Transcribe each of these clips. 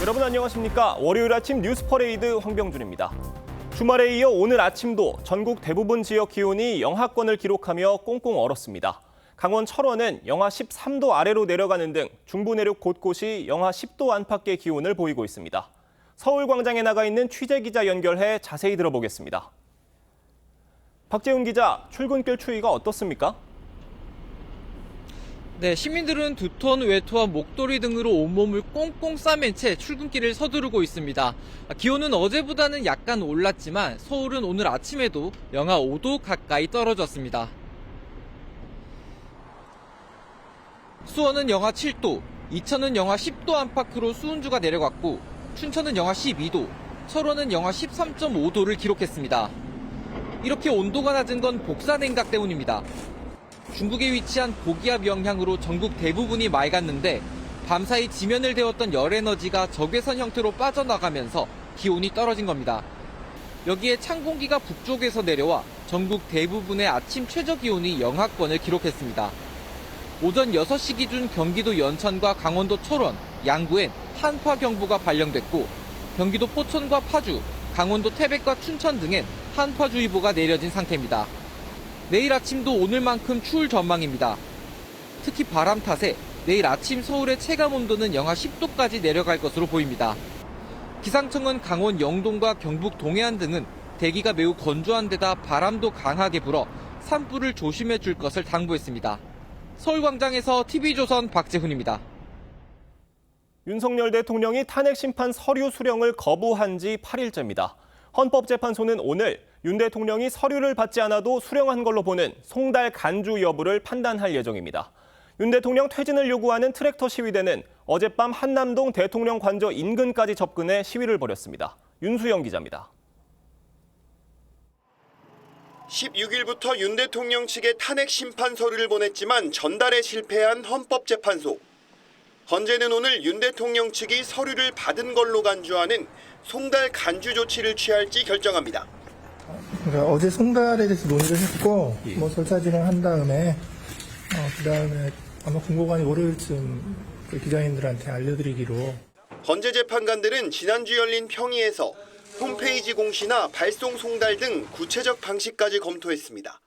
여러분 안녕하십니까? 월요일 아침 뉴스 퍼레이드 황병준입니다. 주말에 이어 오늘 아침도 전국 대부분 지역 기온이 영하권을 기록하며 꽁꽁 얼었습니다. 강원 철원은 영하 13도 아래로 내려가는 등 중부 내륙 곳곳이 영하 10도 안팎의 기온을 보이고 있습니다. 서울광장에 나가 있는 취재기자 연결해 자세히 들어보겠습니다. 박재훈 기자, 출근길 추위가 어떻습니까? 네, 시민들은 두터운 외투와 목도리 등으로 온몸을 꽁꽁 싸맨 채 출근길을 서두르고 있습니다. 기온은 어제보다는 약간 올랐지만 서울은 오늘 아침에도 영하 5도 가까이 떨어졌습니다. 수원은 영하 7도, 이천은 영하 10도 안팎으로 수은주가 내려갔고 춘천은 영하 12도, 철원은 영하 13.5도를 기록했습니다. 이렇게 온도가 낮은 건 복사냉각 때문입니다. 중국에 위치한 고기압 영향으로 전국 대부분이 맑았는데 밤사이 지면을 데웠던 열에너지가 적외선 형태로 빠져나가면서 기온이 떨어진 겁니다. 여기에 찬 공기가 북쪽에서 내려와 전국 대부분의 아침 최저 기온이 영하권을 기록했습니다. 오전 6시 기준 경기도 연천과 강원도 철원, 양구엔 한파경보가 발령됐고 경기도 포천과 파주, 강원도 태백과 춘천 등엔 한파주의보가 내려진 상태입니다. 내일 아침도 오늘만큼 추울 전망입니다. 특히 바람 탓에 내일 아침 서울의 체감 온도는 영하 10도까지 내려갈 것으로 보입니다. 기상청은 강원 영동과 경북 동해안 등은 대기가 매우 건조한 데다 바람도 강하게 불어 산불을 조심해 줄 것을 당부했습니다. 서울광장에서 TV조선 박재훈입니다. 윤석열 대통령이 탄핵 심판 서류 수령을 거부한 지 8일째입니다. 헌법재판소는 오늘 윤 대통령이 서류를 받지 않아도 수령한 걸로 보는 송달 간주 여부를 판단할 예정입니다. 윤 대통령 퇴진을 요구하는 트랙터 시위대는 어젯밤 한남동 대통령 관저 인근까지 접근해 시위를 벌였습니다. 윤수영 기자입니다. 16일부터 윤 대통령 측에 탄핵 심판 서류를 보냈지만 전달에 실패한 헌법재판소. 헌재는 오늘 윤 대통령 측이 서류를 받은 걸로 간주하는 송달 간주 조치를 취할지 결정합니다. 그러니까 어제 송달에 대해서 논의를 했고 절차 진행한 다음에 그다음에 아마 공보관이 월요일쯤 기자님들한테 알려드리기로. 헌재 재판관들은 지난주 열린 평의에서 홈페이지 공시나 발송 송달 등 구체적 방식까지 검토했습니다.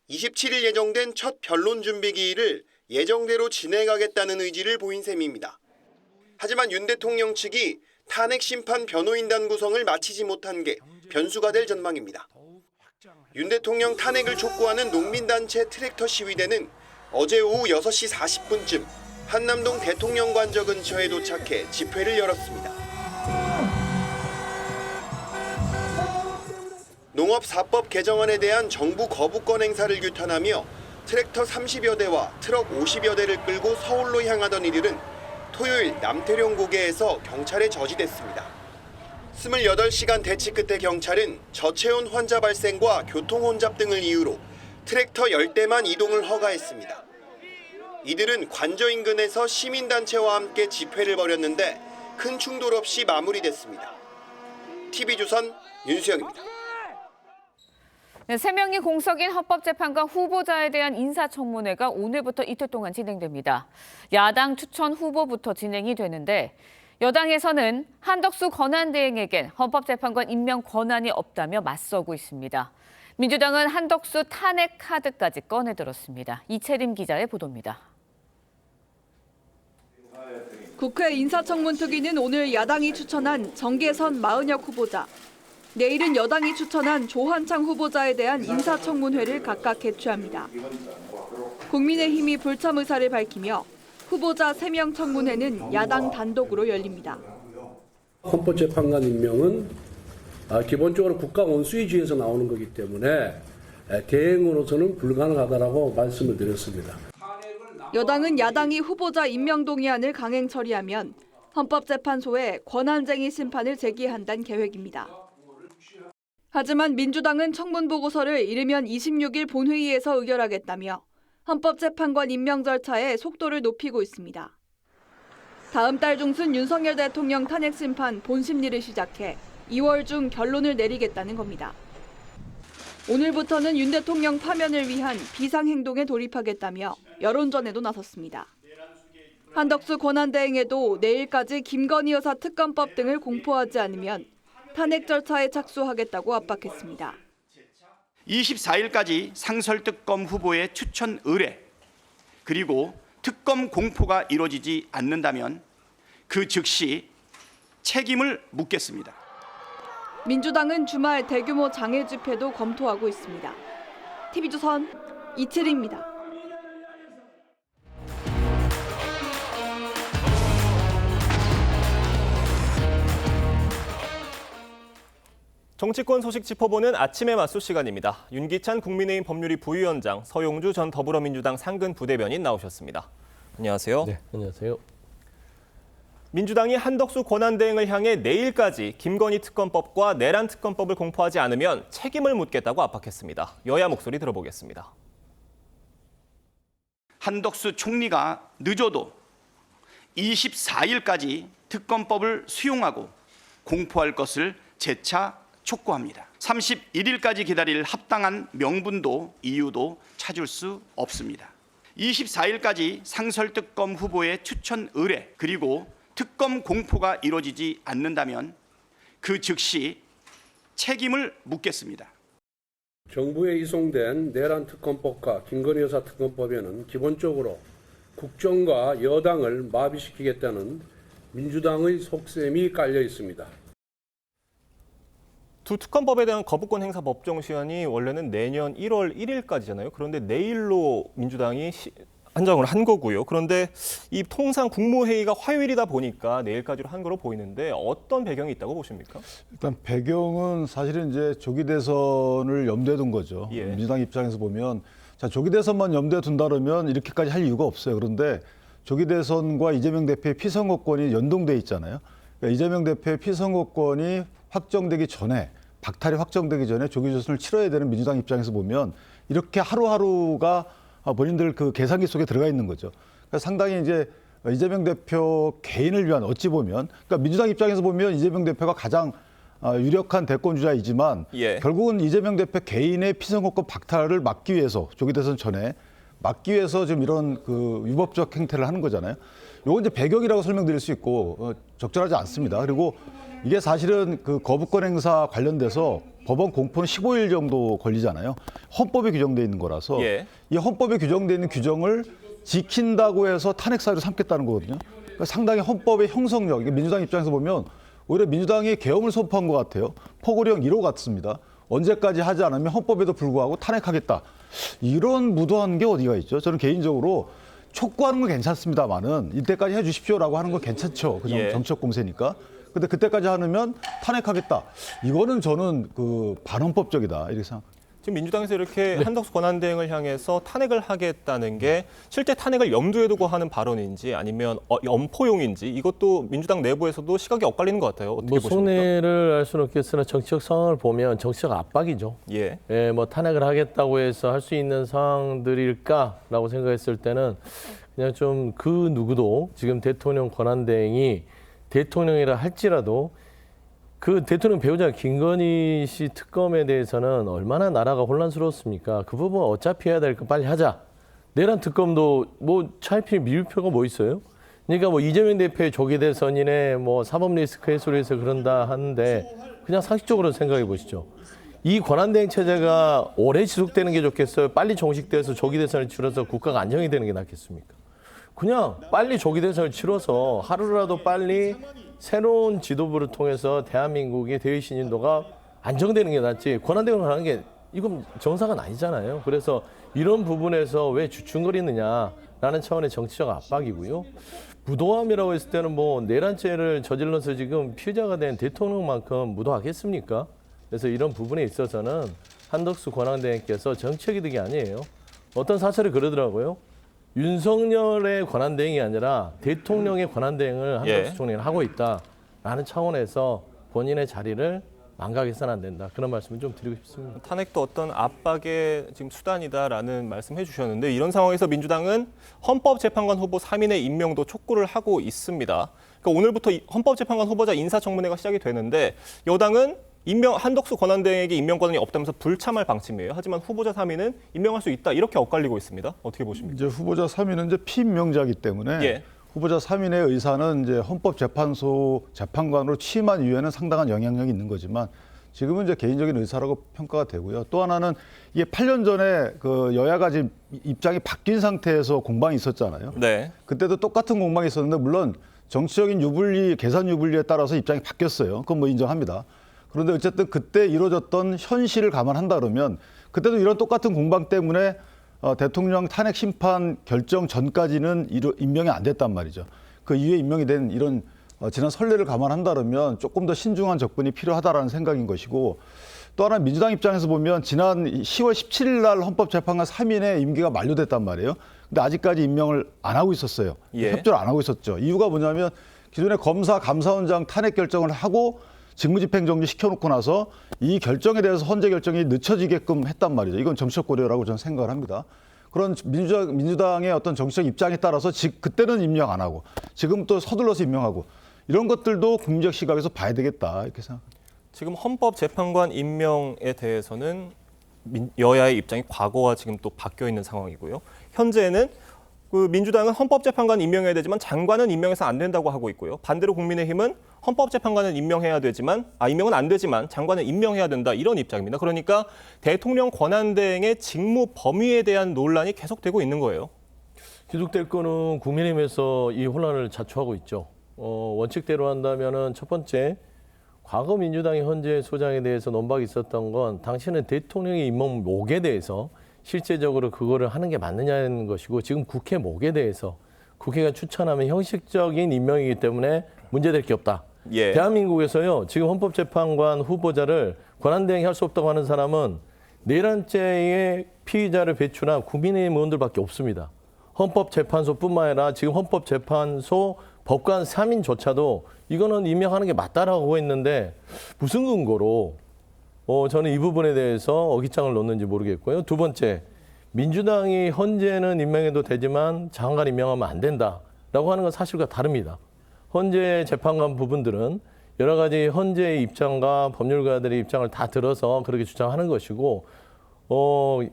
27일 예정된 첫 변론 준비 기일을 예정대로 진행하겠다는 의지를 보인 셈입니다. 하지만 윤 대통령 측이 탄핵 심판 변호인단 구성을 마치지 못한 게 변수가 될 전망입니다. 윤 대통령 탄핵을 촉구하는 농민단체 트랙터 시위대는 어제 오후 6시 40분쯤 한남동 대통령 관저 근처에 도착해 집회를 열었습니다. 농업사법 개정안에 대한 정부 거부권 행사를 규탄하며 트랙터 30여 대와 트럭 50여 대를 끌고 서울로 향하던 이들은 토요일 남태령 고개에서 경찰에 저지됐습니다. 28시간 대치 끝에 경찰은 저체온 환자 발생과 교통 혼잡 등을 이유로 트랙터 10대만 이동을 허가했습니다. 이들은 관저 인근에서 시민단체와 함께 집회를 벌였는데 큰 충돌 없이 마무리됐습니다. TV조선 윤수영입니다. 네, 3명이 공석인 헌법재판관 후보자에 대한 인사청문회가 오늘부터 이틀 동안 진행됩니다. 야당 추천 후보부터 진행이 되는데 여당에서는 한덕수 권한대행에겐 헌법재판관 임명 권한이 없다며 맞서고 있습니다. 민주당은 한덕수 탄핵 카드까지 꺼내들었습니다. 이채림 기자의 보도입니다. 국회 인사청문특위는 오늘 야당이 추천한 정계선 마은혁 후보자, 내일은 여당이 추천한 조환창 후보자에 대한 인사청문회를 각각 개최합니다. 국민의힘이 불참 의사를 밝히며 후보자 3명 청문회는 야당 단독으로 열립니다. 헌법재판관 임명은 기본적으로 국가 원수위주의에서 나오는 거기 때문에 대행으로서는 불가능하다라고 말씀을 드렸습니다. 여당은 야당이 후보자 임명 동의안을 강행 처리하면 헌법재판소에 권한쟁의 심판을 제기한다는 계획입니다. 하지만 민주당은 청문보고서를 이르면 26일 본회의에서 의결하겠다며 헌법재판관 임명 절차에 속도를 높이고 있습니다. 다음 달 중순 윤석열 대통령 탄핵 심판 본심리를 시작해 2월 중 결론을 내리겠다는 겁니다. 오늘부터는 윤 대통령 파면을 위한 비상행동에 돌입하겠다며 여론전에도 나섰습니다. 한덕수 권한대행에도 내일까지 김건희 여사 특검법 등을 공포하지 않으면 탄핵 절차에 착수하겠다고 압박했습니다. 24일까지 상설특검 후보의 추천 의뢰 그리고 특검 공포가 이루어지지 않는다면 그 즉시 책임을 묻겠습니다. 민주당은 주말 대규모 장애 집회도 검토하고 있습니다. TV조선 이채리입니다. 정치권 소식 짚어보는 아침의 맞수 시간입니다. 윤기찬 국민의힘 법률위 부위원장, 서용주 전 더불어민주당 상근 부대변인 나오셨습니다. 안녕하세요. 네, 안녕하세요. 민주당이 한덕수 권한대행을 향해 내일까지 김건희 특검법과 내란 특검법을 공포하지 않으면 책임을 묻겠다고 압박했습니다. 여야 목소리 들어보겠습니다. 한덕수 총리가 늦어도 24일까지 특검법을 수용하고 공포할 것을 재차 촉구합니다. 31일까지 기다릴 합당한 명분도 이유도 찾을 수 없습니다. 24일까지 상설특검 후보의 추천 의뢰 그리고 특검 공포가 이루어지지 않는다면 그 즉시 책임을 묻겠습니다. 정부에 이송된 내란 특검법과 김건희 여사 특검법에는 기본적으로 국정과 여당을 마비시키겠다는 민주당의 속셈이 깔려 있습니다. 두 특검법에 대한 거부권 행사 법정 시한이 원래는 내년 1월 1일까지잖아요. 그런데 내일로 민주당이 한정을 한 거고요. 그런데 이 통상 국무회의가 화요일이다 보니까 내일까지로 한 거로 보이는데 어떤 배경이 있다고 보십니까? 일단 배경은 사실은 이제 조기 대선을 염두에 둔 거죠. 예. 민주당 입장에서 보면 자, 조기 대선만 염두에 둔다 그러면 이렇게까지 할 이유가 없어요. 그런데 조기 대선과 이재명 대표의 피선거권이 연동돼 있잖아요. 그러니까 이재명 대표의 피선거권이 확정되기 전에 박탈이 확정되기 전에 조기 대선을 치러야 되는 민주당 입장에서 보면 이렇게 하루하루가 본인들 그 계산기 속에 들어가 있는 거죠. 그러니까 상당히 이제 이재명 대표 개인을 위한 어찌 보면 그러니까 민주당 입장에서 보면 이재명 대표가 가장 유력한 대권 주자이지만 예. 결국은 이재명 대표 개인의 피선거권 박탈을 막기 위해서 조기 대선 전에 막기 위해서 지금 이런 그 위법적 행태를 하는 거잖아요. 요건 이제 배경이라고 설명드릴 수 있고 적절하지 않습니다. 그리고 이게 사실은 그 거부권 행사 관련돼서 법원 공포는 15일 정도 걸리잖아요. 헌법에 규정돼 있는 거라서 예. 이 헌법에 규정돼 있는 규정을 지킨다고 해서 탄핵 사유를 삼겠다는 거거든요. 그러니까 상당히 헌법의 형성력, 이게 민주당 입장에서 보면 오히려 민주당이 계엄을 선포한 것 같아요. 포고령 1호 같습니다. 언제까지 하지 않으면 헌법에도 불구하고 탄핵하겠다. 이런 무도한 게 어디가 있죠? 저는 개인적으로 촉구하는 건 괜찮습니다만은 이때까지 해 주십시오라고 하는 건 괜찮죠. 그냥 예. 정치적 공세니까. 근데 그때까지 하면 탄핵하겠다. 이거는 저는 그 반헌법적이다 이렇게 생각합니다. 지금 민주당에서 이렇게 한덕수 권한대행을 향해서 탄핵을 하겠다는 게 실제 탄핵을 염두에 두고 하는 발언인지 아니면 엄포용인지 이것도 민주당 내부에서도 시각이 엇갈리는 것 같아요. 어떻게 보십니까? 속내를 알 수는 없겠으나 정치적 상황을 보면 정치적 압박이죠. 예. 예, 뭐 탄핵을 하겠다고 해서 할 수 있는 상황들일까라고 생각했을 때는 그냥 좀 그 누구도 지금 대통령 권한대행이 대통령이라 할지라도 그 대통령 배우자 김건희 씨 특검에 대해서는 얼마나 나라가 혼란스러웠습니까? 그 부분 어차피 해야 될 거 빨리 하자. 내란 특검도 뭐 차일피일 미룰 필요가 뭐 있어요? 그러니까 뭐 이재명 대표의 조기 대선이네 뭐 사법 리스크 해소를 해서 그런다 하는데 그냥 상식적으로 생각해 보시죠. 이 권한대행 체제가 오래 지속되는 게 좋겠어요? 빨리 종식돼서 조기 대선을 치러서 국가가 안정이 되는 게 낫겠습니까? 그냥 빨리 조기 대선을 치러서 하루라도 빨리 새로운 지도부를 통해서 대한민국의 대의 신인도가 안정되는 게 낫지 권한대행을 하는 게 이건 정상은 아니잖아요. 그래서 이런 부분에서 왜 주춤거리느냐라는 차원의 정치적 압박이고요. 무도함이라고 했을 때는 뭐 내란죄를 저질러서 지금 피해자가 된 대통령만큼 무도하겠습니까? 그래서 이런 부분에 있어서는 한덕수 권한대행께서 정치적 이득이 아니에요. 어떤 사설이 그러더라고요. 윤석열의 권한대행이 아니라 대통령의 권한대행을 한덕수 총리는 하고 있다라는 차원에서 본인의 자리를 망각해서는 안 된다. 그런 말씀을 좀 드리고 싶습니다. 탄핵도 어떤 압박의 지금 수단이다라는 말씀해 주셨는데 이런 상황에서 민주당은 헌법재판관 후보 3인의 임명도 촉구를 하고 있습니다. 그러니까 오늘부터 헌법재판관 후보자 인사청문회가 시작이 되는데 여당은 한덕수 권한대행에게 임명 권한이 없다면서 불참할 방침이에요. 하지만 후보자 3인은 임명할 수 있다 이렇게 엇갈리고 있습니다. 어떻게 보십니까? 이제 후보자 3인은 이제 피임명자이기 때문에 예. 후보자 3인의 의사는 이제 헌법재판소 재판관으로 취임한 이후에는 상당한 영향력이 있는 거지만 지금은 이제 개인적인 의사라고 평가가 되고요. 또 하나는 이게 8년 전에 그 여야가 지금 입장이 바뀐 상태에서 공방이 있었잖아요. 네. 그때도 똑같은 공방이 있었는데 물론 정치적인 유불리, 계산 유불리에 따라서 입장이 바뀌었어요. 그건 뭐 인정합니다. 그런데 어쨌든 그때 이루어졌던 현실을 감안한다 그러면 그때도 이런 똑같은 공방 때문에 대통령 탄핵 심판 결정 전까지는 임명이 안 됐단 말이죠. 그 이후에 임명이 된 이런 지난 선례를 감안한다 그러면 조금 더 신중한 접근이 필요하다라는 생각인 것이고 또 하나 민주당 입장에서 보면 지난 10월 17일 날 헌법재판관 3인의 임기가 만료됐단 말이에요. 근데 아직까지 임명을 안 하고 있었어요. 예. 협조를 안 하고 있었죠. 이유가 뭐냐면 기존에 검사, 감사원장 탄핵 결정을 하고 직무집행정지 시켜놓고 나서 이 결정에 대해서 헌재 결정이 늦춰지게끔 했단 말이죠. 이건 정치적 고려라고 저는 생각을 합니다. 그런 민주당의 어떤 정치적 입장에 따라서 그때는 임명 안 하고 지금 또 서둘러서 임명하고 이런 것들도 국민적 시각에서 봐야 되겠다 이렇게 생각합니다. 지금 헌법재판관 임명에 대해서는 여야의 입장이 과거와 지금 또 바뀌어 있는 상황이고요. 현재는 그 민주당은 헌법재판관 임명해야 되지만 장관은 임명해서 안 된다고 하고 있고요. 반대로 국민의힘은 헌법재판관은 임명은 안 되지만 장관은 임명해야 된다 이런 입장입니다. 그러니까 대통령 권한대행의 직무 범위에 대한 논란이 계속되고 있는 거예요. 기록될 거는 국민의힘에서 이 혼란을 자초하고 있죠. 원칙대로 한다면은 첫 번째, 과거 민주당이 헌재 소장에 대해서 논박이 있었던 건 당시는 대통령의 임명목에 대해서 실제적으로 그거를 하는 게 맞느냐는 것이고 지금 국회 목에 대해서 국회가 추천하면 형식적인 임명이기 때문에 문제될 게 없다. 예. 대한민국에서요. 지금 헌법재판관 후보자를 권한대행할 수 없다고 하는 사람은 내란죄의 피의자를 배출한 국민의힘 의원들밖에 없습니다. 헌법재판소뿐만 아니라 지금 헌법재판소 법관 3인조차도 이거는 임명하는 게 맞다라고 했는데 무슨 근거로 저는 이 부분에 대해서 어깃장을 놓는지 모르겠고요. 두 번째, 민주당이 헌재는 임명해도 되지만 장관 임명하면 안 된다라고 하는 건 사실과 다릅니다. 헌재 재판관 부분들은 여러 가지 헌재의 입장과 법률가들의 입장을 다 들어서 그렇게 주장하는 것이고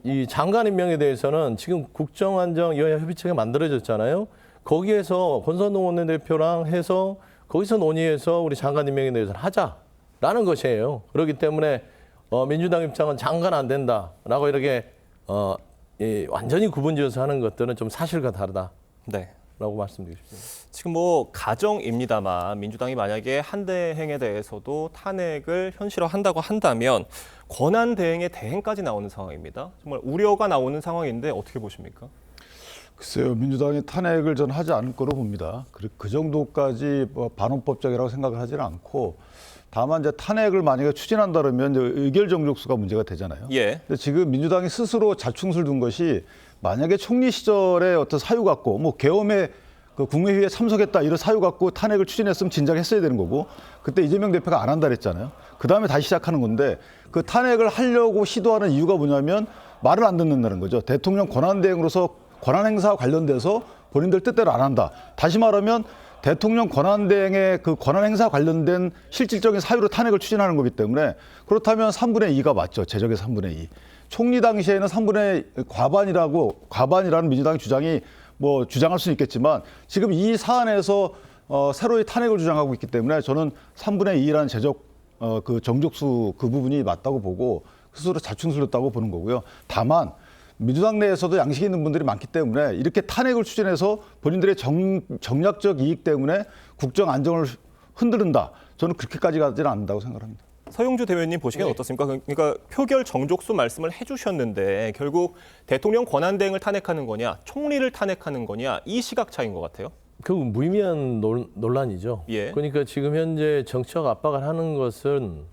이 장관 임명에 대해서는 지금 국정안정 여야 협의체가 만들어졌잖아요. 거기에서 권선동 원내대표랑 해서 거기서 논의해서 우리 장관 임명에 대해서는 하자라는 것이에요. 그렇기 때문에 민주당 입장은 장관 안 된다라고 이렇게 완전히 구분지어서 하는 것들은 좀 사실과 다르다라고 네. 말씀드리고 싶습니다. 지금 뭐 가정입니다만 민주당이 만약에 한대행에 대해서도 탄핵을 현실화한다고 한다면 권한대행의 대행까지 나오는 상황입니다. 정말 우려가 나오는 상황인데 어떻게 보십니까? 글쎄요, 민주당이 탄핵을 전 하지 않을 거로 봅니다. 그 정도까지 반헌법적이라고 생각을 하지는 않고 다만 이제 탄핵을 만약에 추진한다면 의결 정족수가 문제가 되잖아요. 예. 근데 지금 민주당이 스스로 자충수를 둔 것이 만약에 총리 시절에 어떤 사유 갖고 뭐 계엄에 그 국무회의에 참석했다 이런 사유 갖고 탄핵을 추진했으면 진작 했어야 되는 거고 그때 이재명 대표가 안 한다 그랬잖아요. 그 다음에 다시 시작하는 건데 그 탄핵을 하려고 시도하는 이유가 뭐냐면 말을 안 듣는다는 거죠. 대통령 권한대행으로서 권한행사와 관련돼서 본인들 뜻대로 안 한다. 다시 말하면 대통령 권한대행의 그 권한행사 관련된 실질적인 사유로 탄핵을 추진하는 거기 때문에 그렇다면 3분의 2가 맞죠. 제적의 3분의 2. 총리 당시에는 3분의 과반이라는 민주당의 주장이 뭐 주장할 수는 있겠지만 지금 이 사안에서 새로이 탄핵을 주장하고 있기 때문에 저는 3분의 2라는 제적 그 정족수 그 부분이 맞다고 보고 스스로 자충수렸다고 보는 거고요. 다만 민주당 내에서도 양식이 있는 분들이 많기 때문에 이렇게 탄핵을 추진해서 본인들의 정략적 이익 때문에 국정 안정을 흔드는다. 저는 그렇게까지 가지는 않는다고 생각합니다. 서용주 대변인 보시기엔 어떻습니까? 그러니까 표결 정족수 말씀을 해주셨는데 결국 대통령 권한대행을 탄핵하는 거냐, 총리를 탄핵하는 거냐 이 시각 차이인 것 같아요. 그 무의미한 논란이죠. 예. 그러니까 지금 현재 정치적 압박을 하는 것은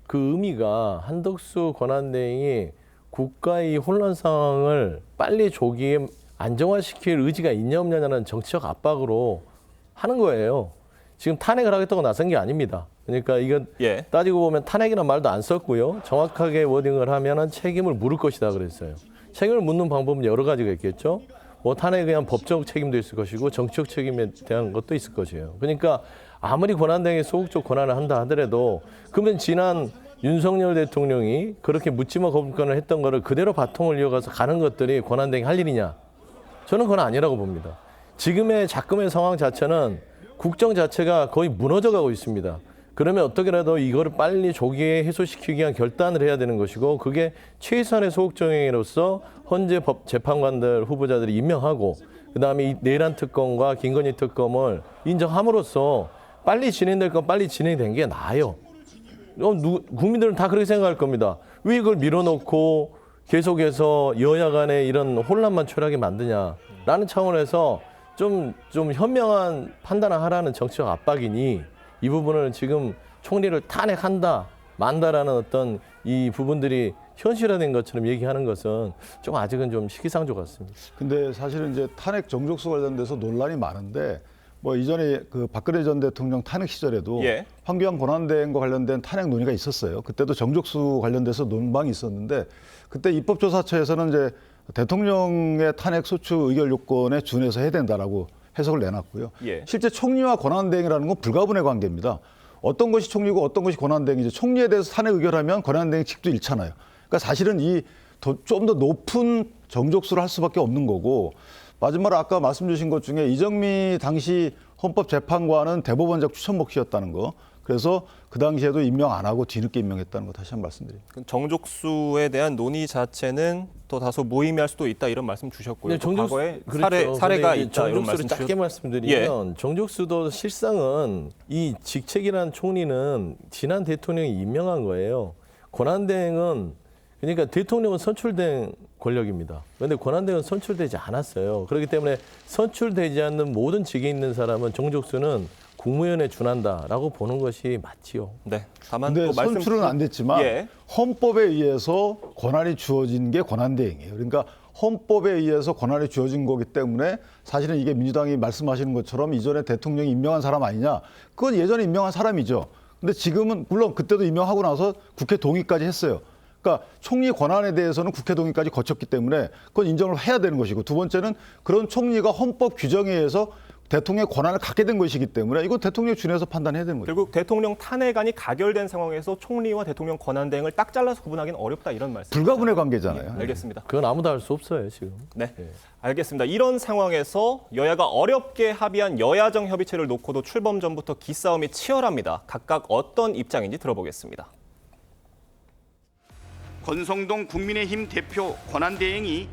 그 의미가 한덕수 권한대행이 국가의 혼란 상황을 빨리 조기에 안정화시킬 의지가 있냐 없냐는 정치적 압박으로 하는 거예요. 지금 탄핵을 하겠다고 나선 게 아닙니다. 그러니까 이건 예. 따지고 보면 탄핵이라는 말도 안 썼고요. 정확하게 워딩을 하면은 책임을 물을 것이다 그랬어요. 책임을 묻는 방법은 여러 가지가 있겠죠. 뭐 탄핵에 대한 법적 책임도 있을 것이고 정치적 책임에 대한 것도 있을 것이에요. 그러니까 아무리 권한대행이 소극적 권한을 한다 하더라도 그러면 지난 윤석열 대통령이 그렇게 묻지마 거부권을 했던 거를 그대로 바통을 이어가서 가는 것들이 권한대행이 할 일이냐? 저는 그건 아니라고 봅니다. 지금의 상황 자체는 국정 자체가 거의 무너져가고 있습니다. 그러면 어떻게라도 이거를 빨리 조기에 해소시키기 위한 결단을 해야 되는 것이고 그게 최소한의 소극 정행으로서 헌재 법 재판관들 후보자들이 임명하고 그다음에 이 내란 특검과 김건희 특검을 인정함으로써 빨리 진행될 건 빨리 진행된 게 나아요. 국민들은 다 그렇게 생각할 겁니다. 왜 이걸 밀어놓고 계속해서 여야 간에 이런 혼란만 초래하게 만드냐라는 차원에서 좀 현명한 판단을 하라는 정치적 압박이니 이 부분을 지금 총리를 탄핵한다, 만다라는 어떤 이 부분들이 현실화된 것처럼 얘기하는 것은 좀 아직은 좀 시기상조 같습니다. 근데 사실은 이제 탄핵 정족수 관련돼서 논란이 많은데 뭐 이전에 그 박근혜 전 대통령 탄핵 시절에도 예. 황교안 권한대행과 관련된 탄핵 논의가 있었어요. 그때도 정족수 관련돼서 논방이 있었는데 그때 입법조사처에서는 이제 대통령의 탄핵 소추 의결 요건에 준해서 해야 된다라고 해석을 내놨고요. 예. 실제 총리와 권한대행이라는 건 불가분의 관계입니다. 어떤 것이 총리고 어떤 것이 권한대행이죠. 총리에 대해서 탄핵 의결하면 권한대행 직도 잃잖아요. 그러니까 사실은 좀 더 높은 정족수를 할 수밖에 없는 거고 마지막으로 아까 말씀 주신 것 중에 이정미 당시 헌법재판관은 대법원장 추천 목시였다는 거. 그래서 그 당시에도 임명 안 하고 뒤늦게 임명했다는 거 다시 한번 말씀드립니다. 정족수에 대한 논의 자체는 또 다소 무의미할 수도 있다 이런 말씀 주셨고요. 또 과거에 그렇죠. 사례가 근데 있다 이런 말씀 정족수를 짧게 주셨. 말씀드리면 정족수도 실상은 이 직책이라는 총리는 지난 대통령이 임명한 거예요. 권한대행은 그러니까 대통령은 선출된 권력입니다. 그런데 권한대행은 선출되지 않았어요. 그렇기 때문에 선출되지 않는 모든 직에 있는 사람은 정족수는 국무위원회에 준한다라고 보는 것이 맞지요. 네. 다만 근데 또 선출은 안 됐지만 예. 헌법에 의해서 권한이 주어진 게 권한대행이에요. 그러니까 헌법에 의해서 권한이 주어진 거기 때문에 사실은 이게 민주당이 말씀하시는 것처럼 이전에 대통령이 임명한 사람 아니냐. 그건 예전에 임명한 사람이죠. 근데 지금은 물론 그때도 임명하고 나서 국회 동의까지 했어요. 그러니까 총리 권한에 대해서는 국회 동의까지 거쳤기 때문에 그건 인정을 해야 되는 것이고 두 번째는 그런 총리가 헌법 규정에 의해서 대통령의 권한을 갖게 된 것이기 때문에 이거 대통령 준해서 판단해야 되는 거죠. 결국 대통령 탄핵안이 가결된 상황에서 총리와 대통령 권한대행을 딱 잘라서 구분하기는 어렵다 이런 말씀. 불가분의 관계잖아요. 알겠습니다. 그건 아무도 할 수 없어요, 지금. 네, 알겠습니다. 이런 상황에서 여야가 어렵게 합의한 여야정 협의체를 놓고도 출범 전부터 기싸움이 치열합니다. 각각 어떤 입장인지 들어보겠습니다. 권성동 국민의힘 대표 권한대행이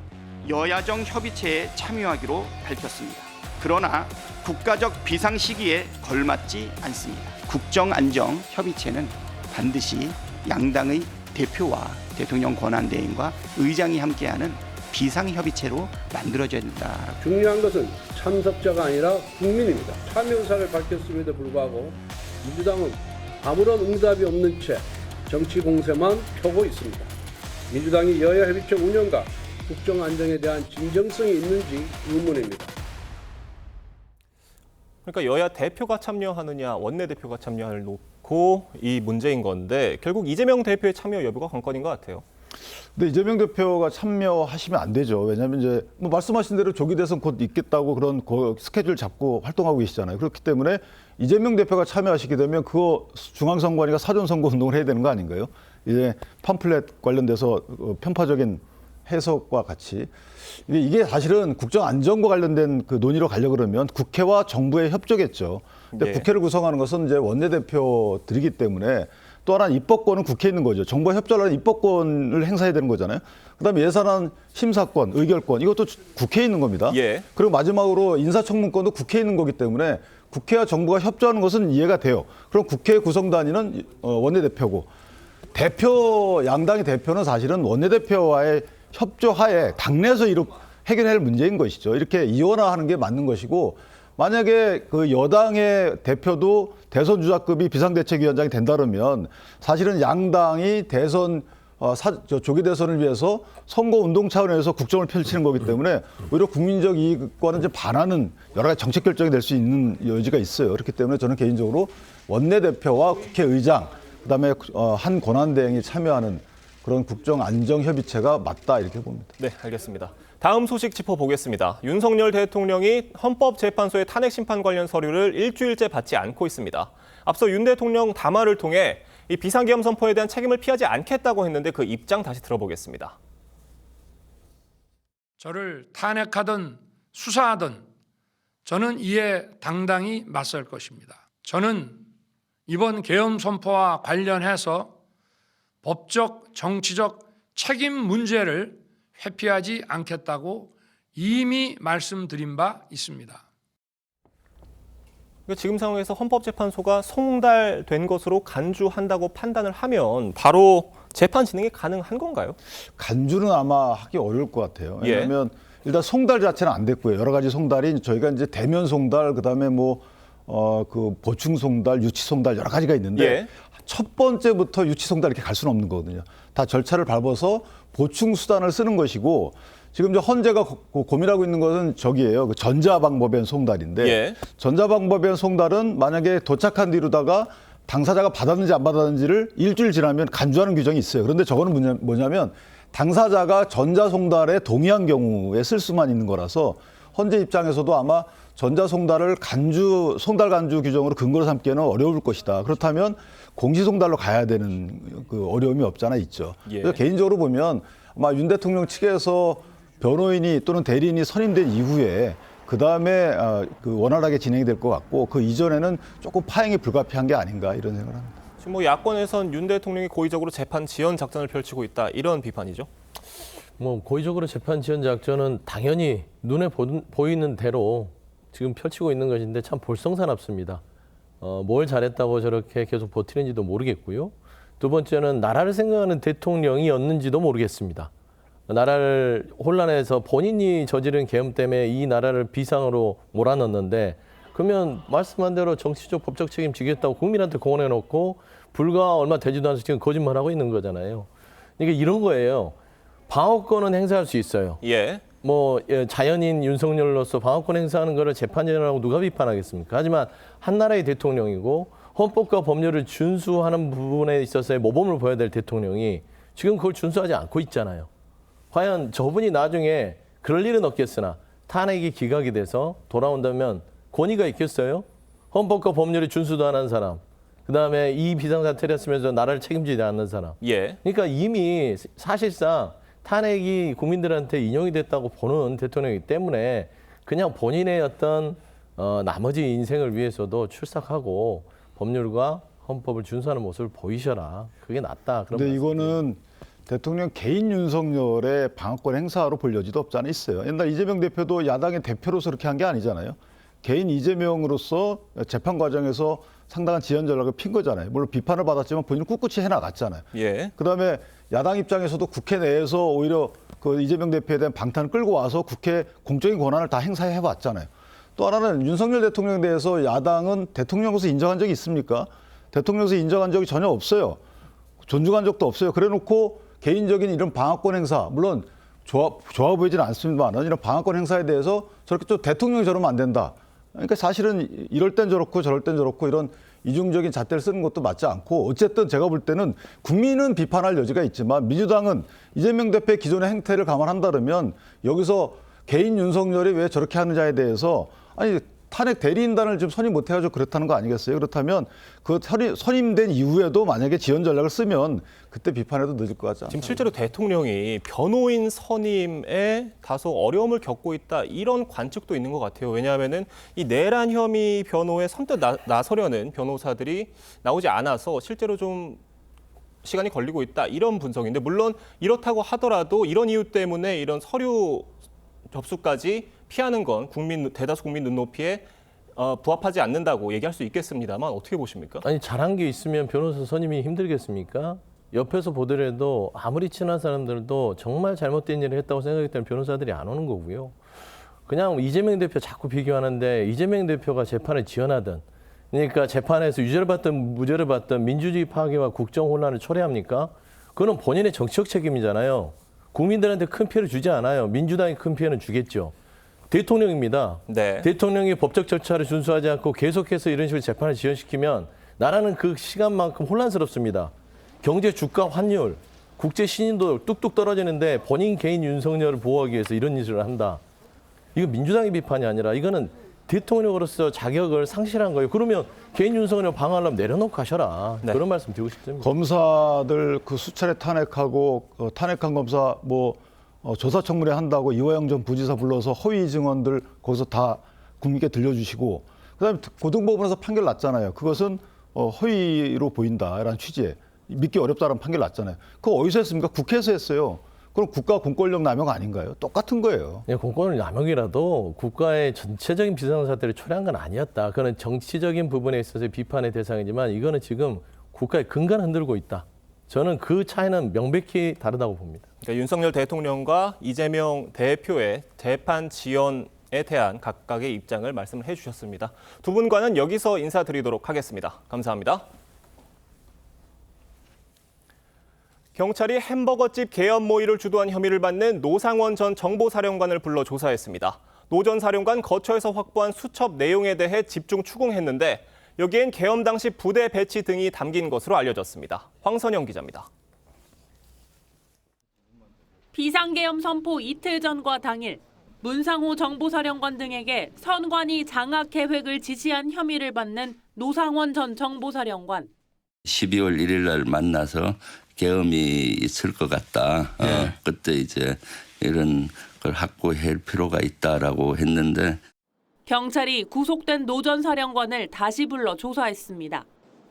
여야정 협의체에 참여하기로 밝혔습니다. 그러나 국가적 비상시기에 걸맞지 않습니다. 국정안정협의체는 반드시 양당의 대표와 대통령 권한대행과 의장이 함께하는 비상협의체로 만들어져야 된다. 중요한 것은 참석자가 아니라 국민입니다. 참여 의사를 밝혔음에도 불구하고 민주당은 아무런 응답이 없는 채 정치 공세만 펴고 있습니다. 민주당이 여야 협의체 운영과 국정 안정에 대한 진정성이 있는지 의문입니다. 그러니까 여야 대표가 참여하느냐 원내대표가 참여하느냐를 놓고 이 문제인 건데 결국 이재명 대표의 참여 여부가 관건인 것 같아요. 근데 이재명 대표가 참여하시면 안 되죠. 왜냐하면 이제 뭐 말씀하신 대로 조기 대선 곧 있겠다고 그런 스케줄 잡고 활동하고 계시잖아요. 그렇기 때문에 이재명 대표가 참여하시게 되면 그거 중앙선관위가 사전선거 운동을 해야 되는 거 아닌가요? 이제 팜플렛 관련돼서 편파적인 해석과 같이 이게 사실은 국정 안정과 관련된 그 논의로 가려고 그러면 국회와 정부의 협조겠죠. 근데 네. 국회를 구성하는 것은 이제 원내대표들이기 때문에 또 하나 입법권은 국회에 있는 거죠. 정부와 협조를 하는 입법권을 행사해야 되는 거잖아요. 그다음에 예산안 심사권, 의결권 이것도 국회에 있는 겁니다. 예. 그리고 마지막으로 인사청문권도 국회에 있는 거기 때문에 국회와 정부가 협조하는 것은 이해가 돼요. 그럼 국회 구성 단위는 원내대표고 양당의 대표는 사실은 원내대표와의 협조하에 당내에서 해결할 문제인 것이죠. 이렇게 이원화하는 게 맞는 것이고 만약에 그 여당의 대표도 대선 주자급이 비상대책위원장이 된다 그러면 사실은 양당이 대선 조기 대선을 위해서 선거운동 차원에서 국정을 펼치는 거기 때문에 오히려 국민적 이익과는 이제 반하는 여러 가지 정책 결정이 될 수 있는 여지가 있어요. 그렇기 때문에 저는 개인적으로 원내대표와 국회의장 그다음에 한 권한대행이 참여하는 그런 국정안정협의체가 맞다 이렇게 봅니다. 네, 알겠습니다. 다음 소식 짚어보겠습니다. 윤석열 대통령이 헌법재판소의 탄핵심판 관련 서류를 일주일째 받지 않고 있습니다. 앞서 윤 대통령 담화를 통해 이 비상계엄 선포에 대한 책임을 피하지 않겠다고 했는데 그 입장 다시 들어보겠습니다. 저를 탄핵하든 수사하든 저는 이에 당당히 맞설 것입니다. 저는 이번 계엄 선포와 관련해서 법적, 정치적 책임 문제를 회피하지 않겠다고 이미 말씀드린 바 있습니다. 지금 상황에서 헌법재판소가 송달된 것으로 간주한다고 판단을 하면 바로 재판 진행이 가능한 건가요? 간주는 아마 하기 어려울 것 같아요. 왜냐하면 일단 송달 자체는 안 됐고요. 여러 가지 송달이 저희가 이제 대면 송달, 그다음에 그 보충 송달, 유치 송달 여러 가지가 있는데 첫 번째부터 유치 송달 이렇게 갈 수는 없는 거거든요. 다 절차를 밟아서 보충 수단을 쓰는 것이고 지금 이제 헌재가 고민하고 있는 것은 저기예요. 그 전자방법엔 송달인데 전자방법엔 송달은 만약에 도착한 뒤로다가 당사자가 받았는지 안 받았는지를 일주일 지나면 간주하는 규정이 있어요. 그런데 저거는 뭐냐면 당사자가 전자송달에 동의한 경우에 쓸 수만 있는 거라서 헌재 입장에서도 아마 전자송달을 송달 간주 규정으로 근거로 삼기에는 어려울 것이다. 그렇다면 공시송달로 가야 되는 그 어려움이 없잖아 있죠. 그래서 개인적으로 보면 아마 윤 대통령 측에서 변호인이 또는 대리인이 선임된 이후에 그다음에 그 원활하게 진행이 될 것 같고 그 이전에는 조금 파행이 불가피한 게 아닌가 이런 생각을 합니다. 지금 야권에선 윤 대통령이 고의적으로 재판 지연 작전을 펼치고 있다 이런 비판이죠. 고의적으로 재판 지연 작전은 당연히 눈에 보이는 대로 지금 펼치고 있는 것인데 참 볼썽사납습니다. 뭘 잘했다고 저렇게 계속 버티는지도 모르겠고요. 두 번째는 나라를 생각하는 대통령이었는지도 모르겠습니다. 나라를 혼란해서 본인이 저지른 계엄 때문에 이 나라를 비상으로 몰아넣는데 그러면 말씀한 대로 정치적 법적 책임 지겠다고 국민한테 공언해놓고 불과 얼마 되지도 않아서 지금 거짓말하고 있는 거잖아요. 그러니까 이런 거예요. 방어권은 행사할 수 있어요. 자연인 윤석열로서 방어권 행사하는 거를 재판이라고 누가 비판하겠습니까? 하지만 한 나라의 대통령이고 헌법과 법률을 준수하는 부분에 있어서의 모범을 보여야 될 대통령이 지금 그걸 준수하지 않고 있잖아요. 과연 저분이 나중에 그럴 일은 없겠으나 탄핵이 기각이 돼서 돌아온다면 권위가 있겠어요? 헌법과 법률이 준수도 안 한 사람, 그다음에 이 비상사태를 했으면서 나라를 책임지지 않는 사람. 그러니까 이미 사실상 탄핵이 국민들한테 인용이 됐다고 보는 대통령이기 때문에 그냥 본인의 어떤 나머지 인생을 위해서도 출석하고 법률과 헌법을 준수하는 모습을 보이셔라. 그게 낫다. 그런데 이거는 대통령 개인 윤석열의 방어권 행사로 볼 여지도 없지 않아 있어요. 옛날 이재명 대표도 야당의 대표로서 그렇게 한 게 아니잖아요. 개인 이재명으로서 재판 과정에서 상당한 지연 전략을 핀 거잖아요. 물론 비판을 받았지만 본인은 꿋꿋이 해나갔잖아요. 그다음에 야당 입장에서도 국회 내에서 오히려 그 이재명 대표에 대한 방탄을 끌고 와서 국회 공적인 권한을 다 행사해 왔잖아요. 또 하나는 윤석열 대통령에 대해서 야당은 대통령으로서 인정한 적이 있습니까? 대통령으로서 인정한 적이 전혀 없어요. 존중한 적도 없어요. 그래놓고 개인적인 이런 방어권 행사, 물론 좋아 보이지는 않습니다만 이런 방어권 행사에 대해서 저렇게 또 대통령이 저러면 안 된다. 그러니까 사실은 이럴 땐 저렇고 저럴 땐 저렇고 이런 이중적인 잣대를 쓰는 것도 맞지 않고 어쨌든 제가 볼 때는 국민은 비판할 여지가 있지만 민주당은 이재명 대표의 기존의 행태를 감안한다면 여기서 개인 윤석열이 왜 저렇게 하느냐에 대해서 아니 탄핵 대리인단을 지금 선임 못 해가지고 그렇다는 거 아니겠어요? 그렇다면 그 선임된 이후에도 만약에 지연 전략을 쓰면 그때 비판해도 늦을 것 같지 않아요? 지금 실제로 대통령이 변호인 선임에 다소 어려움을 겪고 있다 이런 관측도 있는 것 같아요. 왜냐하면은 이 내란 혐의 변호에 선뜻 나서려는 변호사들이 나오지 않아서 실제로 좀 시간이 걸리고 있다 이런 분석인데 물론 이렇다고 하더라도 이런 이유 때문에 이런 서류 접수까지 피하는 건 대다수 국민 눈높이에 부합하지 않는다고 얘기할 수 있겠습니다만 어떻게 보십니까? 아니 잘한 게 있으면 변호사 선임이 힘들겠습니까? 옆에서 보더라도 아무리 친한 사람들도 정말 잘못된 일을 했다고 생각했기 때문에 변호사들이 안 오는 거고요. 그냥 이재명 대표 자꾸 비교하는데 이재명 대표가 재판을 지연하든 그러니까 재판에서 유죄를 받든 무죄를 받든 민주주의 파괴와 국정 혼란을 초래합니까? 그건 본인의 정치적 책임이잖아요. 국민들한테 큰 피해를 주지 않아요. 민주당이 큰 피해는 주겠죠. 대통령입니다. 대통령이 법적 절차를 준수하지 않고 계속해서 이런 식으로 재판을 지연시키면 나라는 그 시간만큼 혼란스럽습니다. 경제, 주가, 환율, 국제 신인도 뚝뚝 떨어지는데 본인 개인 윤석열을 보호하기 위해서 이런 짓을 한다. 이거 민주당의 비판이 아니라 이거는 대통령으로서 자격을 상실한 거예요. 그러면 개인 윤석열 방어하려면 내려놓고 가셔라. 그런 말씀 드리고 싶습니다. 검사들 그 수차례 탄핵하고 탄핵한 검사 조사 청문회 한다고 이화영 전 부지사 불러서 허위 증언들 거기서 다 국민께 들려주시고 그다음에 고등법원에서 판결 났잖아요. 그것은 허위로 보인다라는 취지에 믿기 어렵다라는 판결 났잖아요. 그거 어디서 했습니까? 국회에서 했어요. 그럼 국가 공권력 남용 아닌가요? 똑같은 거예요. 네, 공권력 남용이라도 국가의 전체적인 비상사태를 초래한 건 아니었다. 그거는 정치적인 부분에 있어서 비판의 대상이지만 이거는 지금 국가의 근간을 흔들고 있다. 저는 그 차이는 명백히 다르다고 봅니다. 그러니까 윤석열 대통령과 이재명 대표의 재판 지연에 대한 각각의 입장을 말씀을 해주셨습니다. 두 분과는 여기서 인사드리도록 하겠습니다. 감사합니다. 경찰이 햄버거집 개업 모의를 주도한 혐의를 받는 노상원 전 정보사령관을 불러 조사했습니다. 노 전 사령관 거처에서 확보한 수첩 내용에 대해 집중 추궁했는데 여기엔 계엄 당시 부대 배치 등이 담긴 것으로 알려졌습니다. 황선영 기자입니다. 비상계엄 선포 이틀 전과 당일 문상호 정보사령관 등에게 선관위 장악 계획을 지시한 혐의를 받는 노상원 전 정보사령관. 12월 1일 날 만나서 계엄이 있을 것 같다. 그때 이제 이런 걸 확보할 필요가 있다라고 했는데 경찰이 구속된 노 전 사령관을 다시 불러 조사했습니다.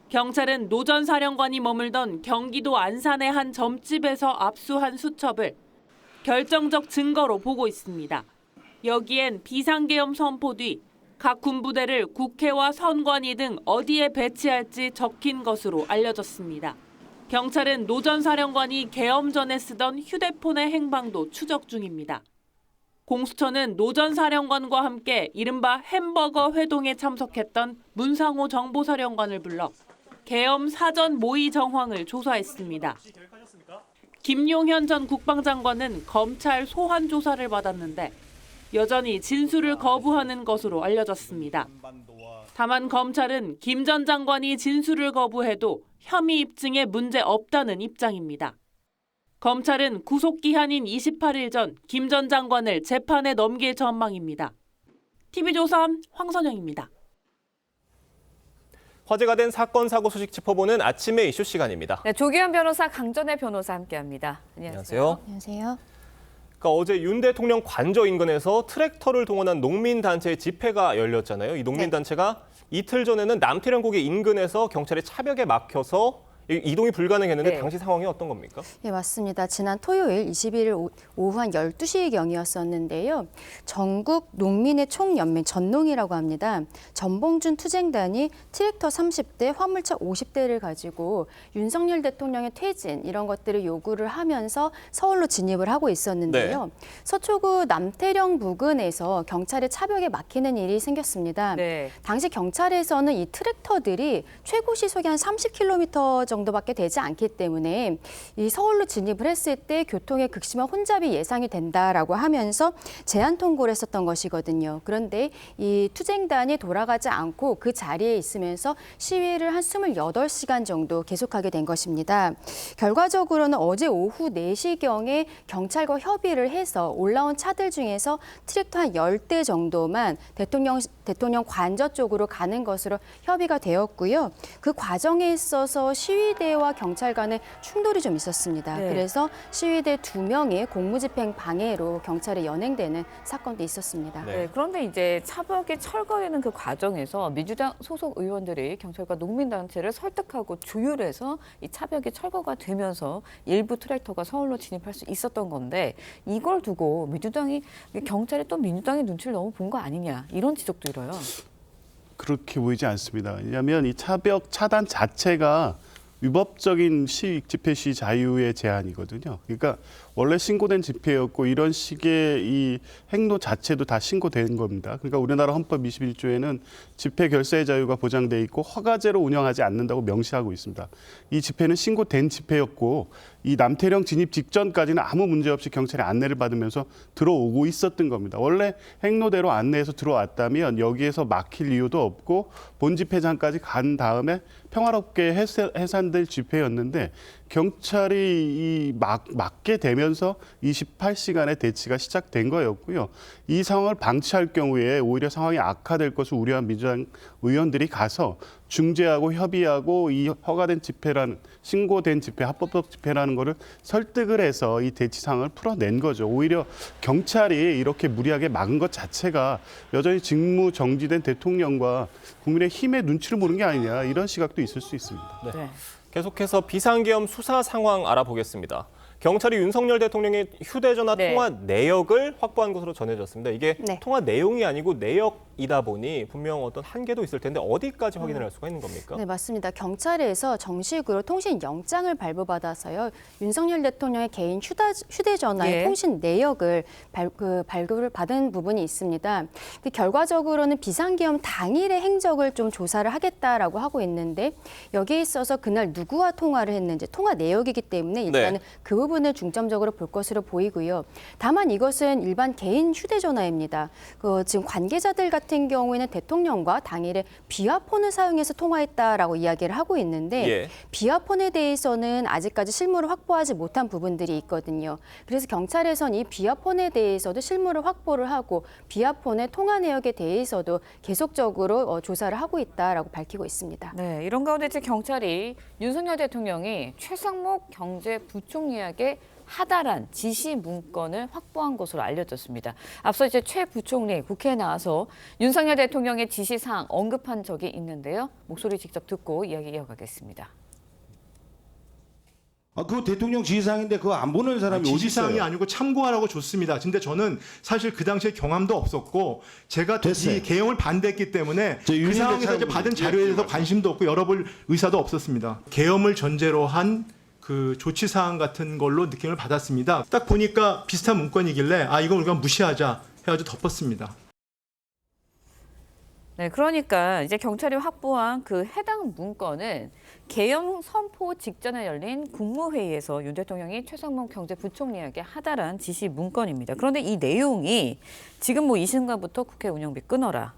경찰은 노 전 사령관이 머물던 경기도 안산의 한 점집에서 압수한 수첩을 결정적 증거로 보고 있습니다. 여기엔 비상계엄 선포 뒤 각 군부대를 국회와 선관위 등 어디에 배치할지 적힌 것으로 알려졌습니다. 경찰은 노 전 사령관이 계엄 전에 쓰던 휴대폰의 행방도 추적 중입니다. 공수처는 노 전 사령관과 함께 이른바 햄버거 회동에 참석했던 문상호 정보사령관을 불러 계엄 사전 모의 정황을 조사했습니다. 김용현 전 국방장관은 검찰 소환 조사를 받았는데 여전히 진술을 거부하는 것으로 알려졌습니다. 다만 검찰은 김 전 장관이 진술을 거부해도 혐의 입증에 문제 없다는 입장입니다. 검찰은 구속 기한인 28일 전 김 전 장관을 재판에 넘길 전망입니다. TV조선 황선영입니다. 화제가 된 사건 사고 소식 짚어보는 아침의 이슈 시간입니다. 네, 조기현 변호사, 강전의 변호사 함께합니다. 안녕하세요. 안녕하세요. 그러니까 어제 윤 대통령 관저 인근에서 트랙터를 동원한 농민단체의 집회가 열렸잖아요. 이 농민단체가 이틀 전에는 남태령고개 인근에서 경찰의 차벽에 막혀서 이동이 불가능했는데 당시 상황이 어떤 겁니까? 네, 맞습니다. 지난 토요일 21일 오후 한 12시경이었었는데요. 전국 농민의 총연맹 전농이라고 합니다. 전봉준 투쟁단이 트랙터 30대, 화물차 50대를 가지고 윤석열 대통령의 퇴진 이런 것들을 요구를 하면서 서울로 진입을 하고 있었는데요. 서초구 남태령 부근에서 경찰의 차벽에 막히는 일이 생겼습니다. 당시 경찰에서는 이 트랙터들이 최고 시속이 한 30km 정도밖에 되지 않기 때문에 이 서울로 진입을 했을 때 교통의 극심한 혼잡이 예상이 된다라고 하면서 제한 통고를 했었던 것이거든요. 그런데 이 투쟁단이 돌아가지 않고 그 자리에 있으면서 시위를 한 28시간 정도 계속하게 된 것입니다. 결과적으로는 어제 오후 4시경에 경찰과 협의를 해서 올라온 차들 중에서 트랙터 한 10대 정도만 대통령 관저 쪽으로 가는 것으로 협의가 되었고요. 그 과정에 있어서 시위대와 경찰 간의 충돌이 좀 있었습니다. 그래서 시위대 2명이 공무집행 방해로 경찰에 연행되는 사건도 있었습니다. 그런데 이제 차벽이 철거되는 그 과정에서 민주당 소속 의원들이 경찰과 농민단체를 설득하고 조율해서 이 차벽이 철거가 되면서 일부 트랙터가 서울로 진입할 수 있었던 건데 이걸 두고 경찰이 또 민주당의 눈치를 너무 본 거 아니냐 이런 지적도 들어요. 그렇게 보이지 않습니다. 왜냐하면 이 차벽 차단 자체가 위법적인 집회 시 자유의 제한이거든요. 그러니까 원래 신고된 집회였고 이런 식의 이 행동 자체도 다 신고된 겁니다. 그러니까 우리나라 헌법 21조에는 집회 결사의 자유가 보장돼 있고 허가제로 운영하지 않는다고 명시하고 있습니다. 이 집회는 신고된 집회였고 이 남태령 진입 직전까지는 아무 문제 없이 경찰의 안내를 받으면서 들어오고 있었던 겁니다. 원래 행로대로 안내해서 들어왔다면 여기에서 막힐 이유도 없고 본 집회장까지 간 다음에 평화롭게 해산될 집회였는데 경찰이 막게 되면서 28시간의 대치가 시작된 거였고요. 이 상황을 방치할 경우에 오히려 상황이 악화될 것을 우려한 민주당 의원들이 가서 중재하고 협의하고 이 허가된 집회라는 신고된 집회, 합법적 집회라는 거를 설득을 해서 이 대치 상황을 풀어낸 거죠. 오히려 경찰이 이렇게 무리하게 막은 것 자체가 여전히 직무 정지된 대통령과 국민의 힘의 눈치를 보는 게 아니냐 이런 시각도 있을 수 있습니다. 네. 계속해서 비상계엄 수사 상황 알아보겠습니다. 경찰이 윤석열 대통령의 휴대전화 통화 내역을 확보한 것으로 전해졌습니다. 이게 통화 내용이 아니고 내역이다 보니 분명 어떤 한계도 있을 텐데 어디까지 확인을 할 수가 있는 겁니까? 네, 맞습니다. 경찰에서 정식으로 통신 영장을 발부받아서요. 윤석열 대통령의 개인 휴대전화의 통신 내역을 발급을 받은 부분이 있습니다. 결과적으로는 비상계엄 당일의 행적을 좀 조사를 하겠다라고 하고 있는데 여기에 있어서 그날 누구와 통화를 했는지 통화 내역이기 때문에 일단은 그 부분을 중점적으로 볼 것으로 보이고요. 다만 이것은 일반 개인 휴대전화입니다. 지금 관계자들 같은 경우에는 대통령과 당일에 비화폰을 사용해서 통화했다라고 이야기를 하고 있는데 비화폰에 대해서는 아직까지 실물을 확보하지 못한 부분들이 있거든요. 그래서 경찰에서는 이 비화폰에 대해서도 실물을 확보를 하고 비화폰의 통화 내역에 대해서도 계속적으로 조사를 하고 있다라고 밝히고 있습니다. 네, 이런 가운데 이제 경찰이 윤석열 대통령이 최상목 경제부총리에게 하달한 지시 문건을 확보한 것으로 알려졌습니다. 앞서 이제 최 부총리 국회에 나와서 윤석열 대통령의 지시사항 언급한 적이 있는데요. 목소리 직접 듣고 이야기 이어가겠습니다. 그거 대통령 지시사항인데 그거 안 보는 사람이 어디 있어요? 지시사항이 아니고 참고하라고 줬습니다. 근데 저는 사실 그 당시에 경험도 없었고 제가 이 개혁을 반대했기 때문에 그 상황에서 이제 받은 자료에 대해서 관심도 없고 열어볼 의사도 없었습니다. 계엄을 전제로 한 그 조치 사항 같은 걸로 느낌을 받았습니다. 딱 보니까 비슷한 문건이길래 이건 우리가 무시하자 해가지고 덮었습니다. 네, 그러니까 이제 경찰이 확보한 그 해당 문건은 계엄 선포 직전에 열린 국무회의에서 윤 대통령이 최상목 경제부총리에게 하달한 지시 문건입니다. 그런데 이 내용이 지금 이 순간부터 국회 운영비 끊어라.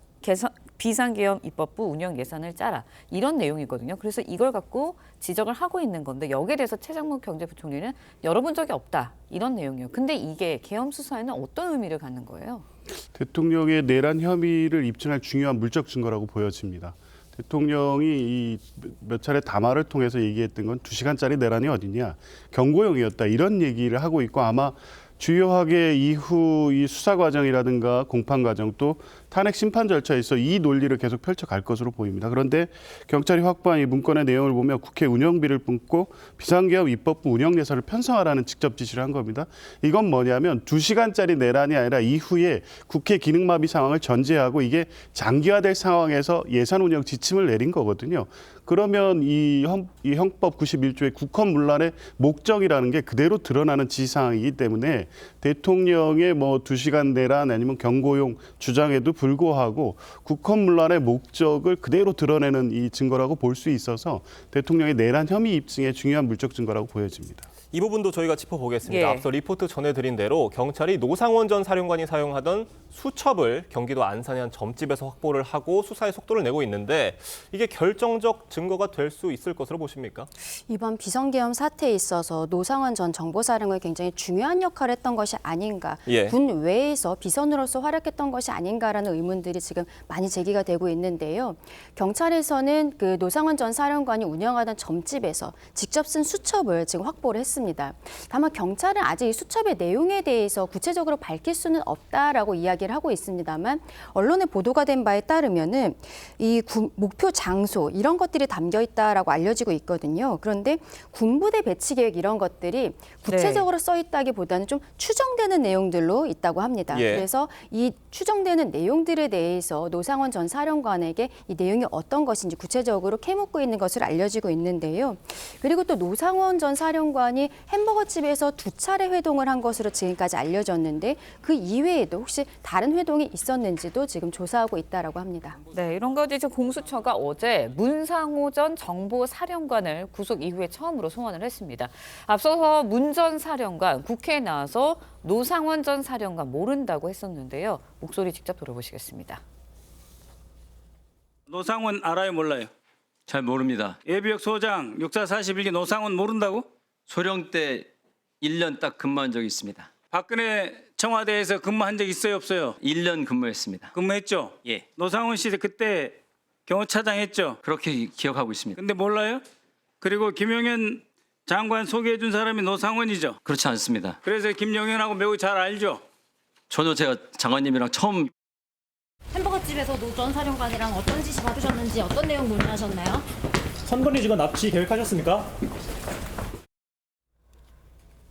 비상계엄 입법부 운영 예산을 짜라. 이런 내용이거든요. 그래서 이걸 갖고 지적을 하고 있는 건데 여기에 대해서 최상목 경제부총리는 열어본 적이 없다. 이런 내용이에요. 근데 이게 계엄 수사에는 어떤 의미를 갖는 거예요? 대통령의 내란 혐의를 입증할 중요한 물적 증거라고 보여집니다. 대통령이 이 몇 차례 담화를 통해서 얘기했던 건 2시간짜리 내란이 어디냐. 경고용이었다. 이런 얘기를 하고 있고 아마 주요하게 이후 이 수사 과정이라든가 공판 과정 또 탄핵 심판 절차에서 이 논리를 계속 펼쳐갈 것으로 보입니다. 그런데 경찰이 확보한 이 문건의 내용을 보면 국회 운영비를 뿜고 비상계엄 입법부 운영 예산을 편성하라는 직접 지시를 한 겁니다. 이건 뭐냐면 2시간짜리 내란이 아니라 이후에 국회 기능마비 상황을 전제하고 이게 장기화될 상황에서 예산 운영 지침을 내린 거거든요. 그러면 이 형법 91조의 국헌문란의 목적이라는 게 그대로 드러나는 지시사항이기 때문에 대통령의 2시간 내란 아니면 경고용 주장에도 불구하고 국헌문란의 목적을 그대로 드러내는 이 증거라고 볼 수 있어서 대통령의 내란 혐의 입증의 중요한 물적 증거라고 보여집니다. 이 부분도 저희가 짚어보겠습니다. 앞서 리포트 전해드린 대로 경찰이 노상원 전 사령관이 사용하던 수첩을 경기도 안산의 한 점집에서 확보를 하고 수사에 속도를 내고 있는데 이게 결정적 증거가 될 수 있을 것으로 보십니까? 이번 비상계엄 사태에 있어서 노상원 전 정보사령관이 굉장히 중요한 역할을 했던 것이 아닌가. 군 외에서 비선으로서 활약했던 것이 아닌가라는 의문들이 지금 많이 제기가 되고 있는데요. 경찰에서는 그 노상원 전 사령관이 운영하던 점집에서 직접 쓴 수첩을 지금 확보를 했습니다. 다만 경찰은 아직 이 수첩의 내용에 대해서 구체적으로 밝힐 수는 없다라고 이야기를 하고 있습니다만 언론에 보도가 된 바에 따르면은 이 목표 장소 이런 것들이 담겨 있다라고 알려지고 있거든요. 그런데 군부대 배치 계획 이런 것들이 구체적으로 써 있다기보다는 좀 추정되는 내용들로 있다고 합니다. 그래서 이 추정되는 내용들에 대해서 노상원 전 사령관에게 이 내용이 어떤 것인지 구체적으로 캐묻고 있는 것으로 알려지고 있는데요. 그리고 또 노상원 전 사령관이 햄버거집에서 2차례 회동을 한 것으로 지금까지 알려졌는데 그 이외에도 혹시 다른 회동이 있었는지도 지금 조사하고 있다라고 합니다. 네, 이런 가운데 이제 공수처가 어제 문상호 전 정보사령관을 구속 이후에 처음으로 소환을 했습니다. 앞서서 문 전 사령관 국회에 나와서 노상원 전 사령관 모른다고 했었는데요. 목소리 직접 들어보시겠습니다. 노상원 알아요, 몰라요? 잘 모릅니다. 예비역 소장 6441기 노상원 모른다고? 소령 때 1년 딱 근무한 적이 있습니다. 박근혜 청와대에서 근무한 적 있어요, 없어요? 1년 근무했습니다. 근무했죠? 예. 노상원 씨 그때 경호차장 했죠? 그렇게 기억하고 있습니다. 근데 몰라요? 그리고 김용현 장관 소개해 준 사람이 노상원이죠? 그렇지 않습니다. 그래서 김용현하고 매우 잘 알죠? 저도 제가 장관님이랑 처음 햄버거집에서 노 전 사령관이랑 어떤 지시 받으셨는지 어떤 내용 논의하셨나요? 선건이 직원 납치 계획하셨습니까?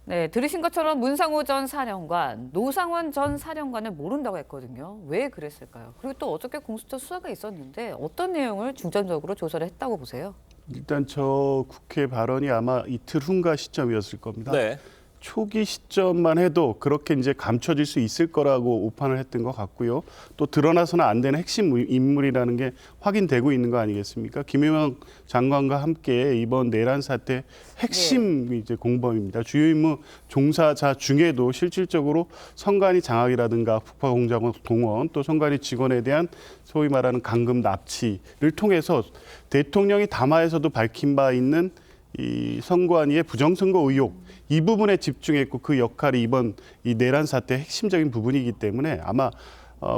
네, 들으신 것처럼 문상호 전 사령관, 노상원 전 사령관을 모른다고 했거든요. 왜 그랬을까요? 그리고 또 어저께 공수처 수사가 있었는데 어떤 내용을 중점적으로 조사를 했다고 보세요? 일단 저 국회 발언이 아마 이틀 후인가 시점이었을 겁니다. 네. 초기 시점만 해도 그렇게 이제 감춰질 수 있을 거라고 오판을 했던 것 같고요. 또 드러나서는 안 되는 핵심 인물이라는 게 확인되고 있는 거 아니겠습니까? 김용현 장관과 함께 이번 내란 사태 핵심 이제 공범입니다. 주요 임무 종사자 중에도 실질적으로 선관위 장악이라든가 북파공작원 동원 또 선관위 직원에 대한 소위 말하는 감금 납치를 통해서 대통령이 담화에서도 밝힌 바 있는 이 선관위의 부정선거 의혹 이 부분에 집중했고 그 역할이 이번 이 내란 사태의 핵심적인 부분이기 때문에 아마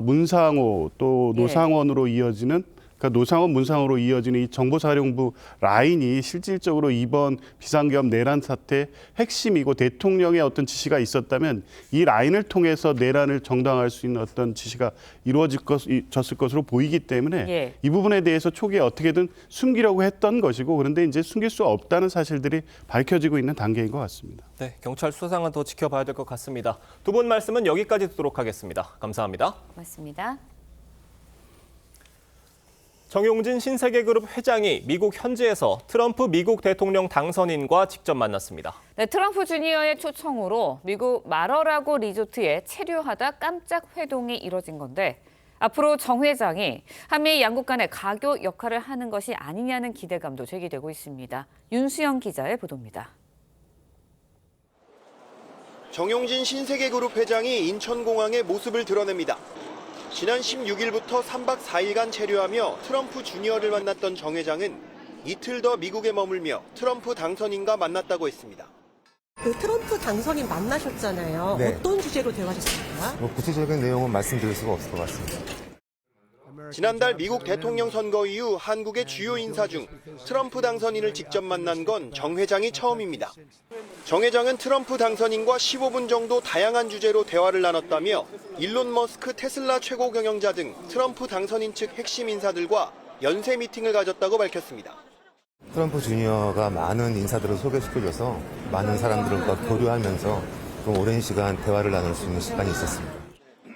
문상호 또 노상원으로 이어지는 그러니까 노상원 문상호로 이어지는 이 정보사령부 라인이 실질적으로 이번 비상계엄 내란 사태의 핵심이고 대통령의 어떤 지시가 있었다면 이 라인을 통해서 내란을 정당화할 수 있는 어떤 지시가 이루어졌을 것으로 보이기 때문에 이 부분에 대해서 초기에 어떻게든 숨기려고 했던 것이고 그런데 이제 숨길 수 없다는 사실들이 밝혀지고 있는 단계인 것 같습니다. 네, 경찰 수사상은 더 지켜봐야 될 것 같습니다. 두 분 말씀은 여기까지 듣도록 하겠습니다. 감사합니다. 고맙습니다. 정용진 신세계그룹 회장이 미국 현지에서 트럼프 미국 대통령 당선인과 직접 만났습니다. 네, 트럼프 주니어의 초청으로 미국 마러라고 리조트에 체류하다 깜짝 회동이 이뤄진 건데 앞으로 정 회장이 한미 양국 간의 가교 역할을 하는 것이 아니냐는 기대감도 제기되고 있습니다. 윤수영 기자의 보도입니다. 정용진 신세계그룹 회장이 인천공항의 모습을 드러냅니다. 지난 16일부터 3박 4일간 체류하며 트럼프 주니어를 만났던 정 회장은 이틀 더 미국에 머물며 트럼프 당선인과 만났다고 했습니다. 그 트럼프 당선인 만나셨잖아요. 네. 어떤 주제로 대화하셨습니까? 구체적인 내용은 말씀드릴 수가 없을 것 같습니다. 지난달 미국 대통령 선거 이후 한국의 주요 인사 중 트럼프 당선인을 직접 만난 건 정 회장이 처음입니다. 정 회장은 트럼프 당선인과 15분 정도 다양한 주제로 대화를 나눴다며 일론 머스크 테슬라 최고 경영자 등 트럼프 당선인 측 핵심 인사들과 연쇄 미팅을 가졌다고 밝혔습니다. 트럼프 주니어가 많은 인사들을 소개시켜줘서 많은 사람들과 교류하면서 좀 오랜 시간 대화를 나눌 수 있는 시간이 있었습니다.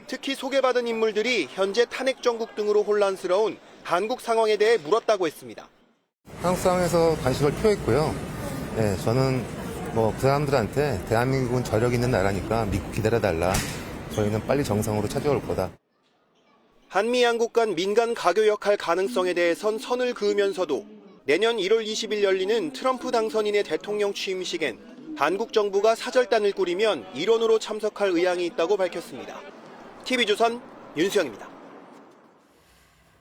특히 소개받은 인물들이 현재 탄핵 정국 등으로 혼란스러운 한국 상황에 대해 물었다고 했습니다. 한국 상황에서 관심을 표했고요. 네, 저는 그 사람들한테 대한민국은 저력 있는 나라니까 믿고 기다려달라. 저희는 빨리 정상으로 찾아올 거다. 한미 양국 간 민간 가교 역할 가능성에 대해선 선을 그으면서도 내년 1월 20일 열리는 트럼프 당선인의 대통령 취임식엔 한국 정부가 사절단을 꾸리면 일원으로 참석할 의향이 있다고 밝혔습니다. TV조선 윤수영입니다.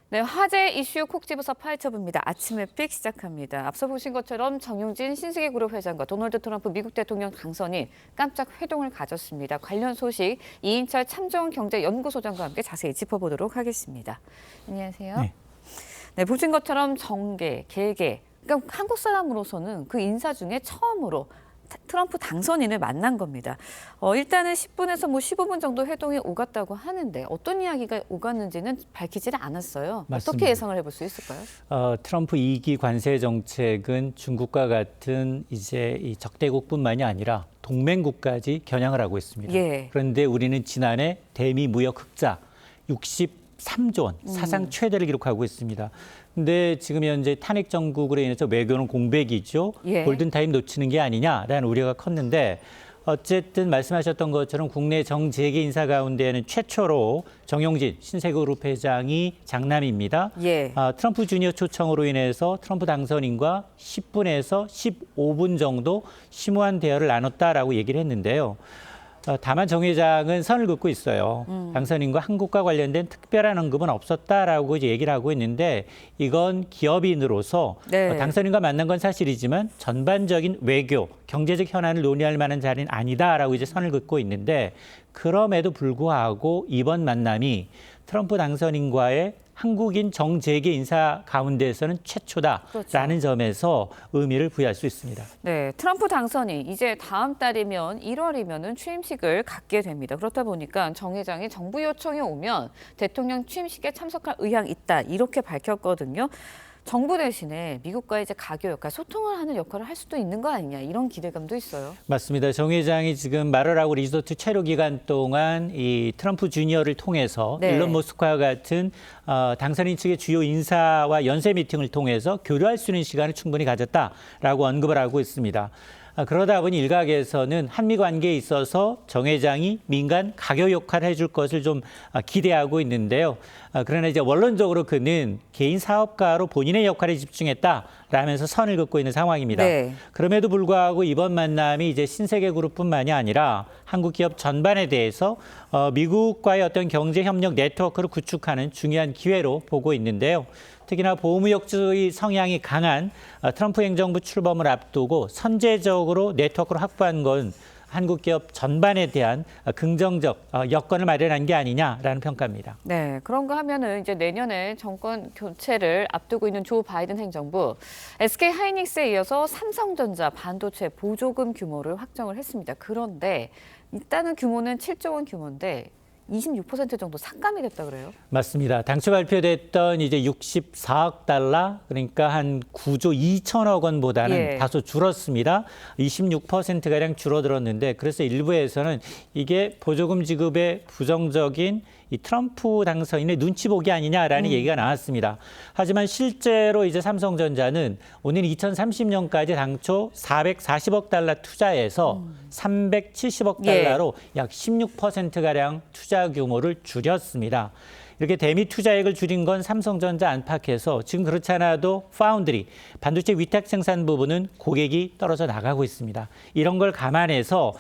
네, 화제 이슈 콕 집어서 파헤쳐봅니다. 아침에 픽 시작합니다. 앞서 보신 것처럼 정용진 신세계그룹 회장과 도널드 트럼프 미국 대통령 당선인 깜짝 회동을 가졌습니다. 관련 소식 이인철 참정경제연구소장과 함께 자세히 짚어보도록 하겠습니다. 안녕하세요. 네, 보신 것처럼 정계, 계계, 그러니까 한국 사람으로서는 그 인사 중에 처음으로 트럼프 당선인을 만난 겁니다. 일단은 10분에서 15분 정도 회동이 오갔다고 하는데 어떤 이야기가 오갔는지는 밝히지는 않았어요. 맞습니다. 어떻게 예상을 해볼 수 있을까요? 트럼프 2기 관세 정책은 중국과 같은 이제 이 적대국뿐만이 아니라 동맹국까지 겨냥을 하고 있습니다. 그런데 우리는 지난해 대미 무역 흑자 63조 원, 사상 최대를 기록하고 있습니다. 근데 지금 현재 탄핵 정국으로 인해서 외교는 공백이죠. 골든타임 놓치는 게 아니냐라는 우려가 컸는데 어쨌든 말씀하셨던 것처럼 국내 정재계 인사 가운데는 최초로 정용진 신세계그룹 회장이 장남입니다. 트럼프 주니어 초청으로 인해서 트럼프 당선인과 10분에서 15분 정도 심오한 대화를 나눴다라고 얘기를 했는데요. 다만 정 회장은 선을 긋고 있어요. 당선인과 한국과 관련된 특별한 언급은 없었다라고 이제 얘기를 하고 있는데 이건 기업인으로서 네. 당선인과 만난 건 사실이지만 전반적인 외교, 경제적 현안을 논의할 만한 자리는 아니다라고 이제 선을 긋고 있는데 그럼에도 불구하고 이번 만남이 트럼프 당선인과의 한국인 정재계 인사 가운데에서는 최초다라는 그렇죠. 점에서 의미를 부여할 수 있습니다. 네, 트럼프 당선이 이제 다음 달이면 1월이면은 취임식을 갖게 됩니다. 그렇다 보니까 정 회장이 정부 요청이 오면 대통령 취임식에 참석할 의향이 있다 이렇게 밝혔거든요. 정부 대신에 미국과 이제 가교 역할, 소통을 하는 역할을 할 수도 있는 거 아니냐 이런 기대감도 있어요. 맞습니다. 정 회장이 지금 마르라고 리조트 체류 기간 동안 이 트럼프 주니어를 통해서 네. 일론 머스크와 같은 당선인 측의 주요 인사와 연쇄 미팅을 통해서 교류할 수 있는 시간을 충분히 가졌다라고 언급을 하고 있습니다. 그러다 보니 일각에서는 한미 관계에 있어서 정 회장이 민간 가교 역할을 해줄 것을 좀 기대하고 있는데요. 그러나 이제 원론적으로 그는 개인 사업가로 본인의 역할에 집중했다라면서 선을 긋고 있는 상황입니다. 네. 그럼에도 불구하고 이번 만남이 이제 신세계 그룹뿐만이 아니라 한국 기업 전반에 대해서 미국과의 어떤 경제 협력 네트워크를 구축하는 중요한 기회로 보고 있는데요. 특히나 보호무역주의 성향이 강한 트럼프 행정부 출범을 앞두고 선제적으로 네트워크를 확보한 건 한국 기업 전반에 대한 긍정적 여건을 마련한 게 아니냐라는 평가입니다. 네, 그런가 하면은 이제 내년에 정권 교체를 앞두고 있는 조 바이든 행정부, SK 하이닉스에 이어서 삼성전자 반도체 보조금 규모를 확정을 했습니다. 그런데 일단은 규모는 7조 원 규모인데 26% 정도 삭감이 됐다 그래요? 맞습니다. 당초 발표됐던 이제 64억 달러, 그러니까 한 9조 2천억 원보다는 다소 줄었습니다. 26%가량 줄어들었는데 그래서 일부에서는 이게 보조금 지급의 부정적인 이 트럼프 당선인의 눈치 보기 아니냐라는 얘기가 나왔습니다. 하지만 실제로 이제 삼성전자는 오늘 2030년까지 당초 440억 달러 투자해서 370억 달러로 약 16%가량 투자 규모를 줄였습니다. 이렇게 대미 투자액을 줄인 건 삼성전자 안팎에서 지금 그렇지 않아도 파운드리, 반도체 위탁 생산 부분은 고객이 떨어져 나가고 있습니다. 이런 걸 감안해서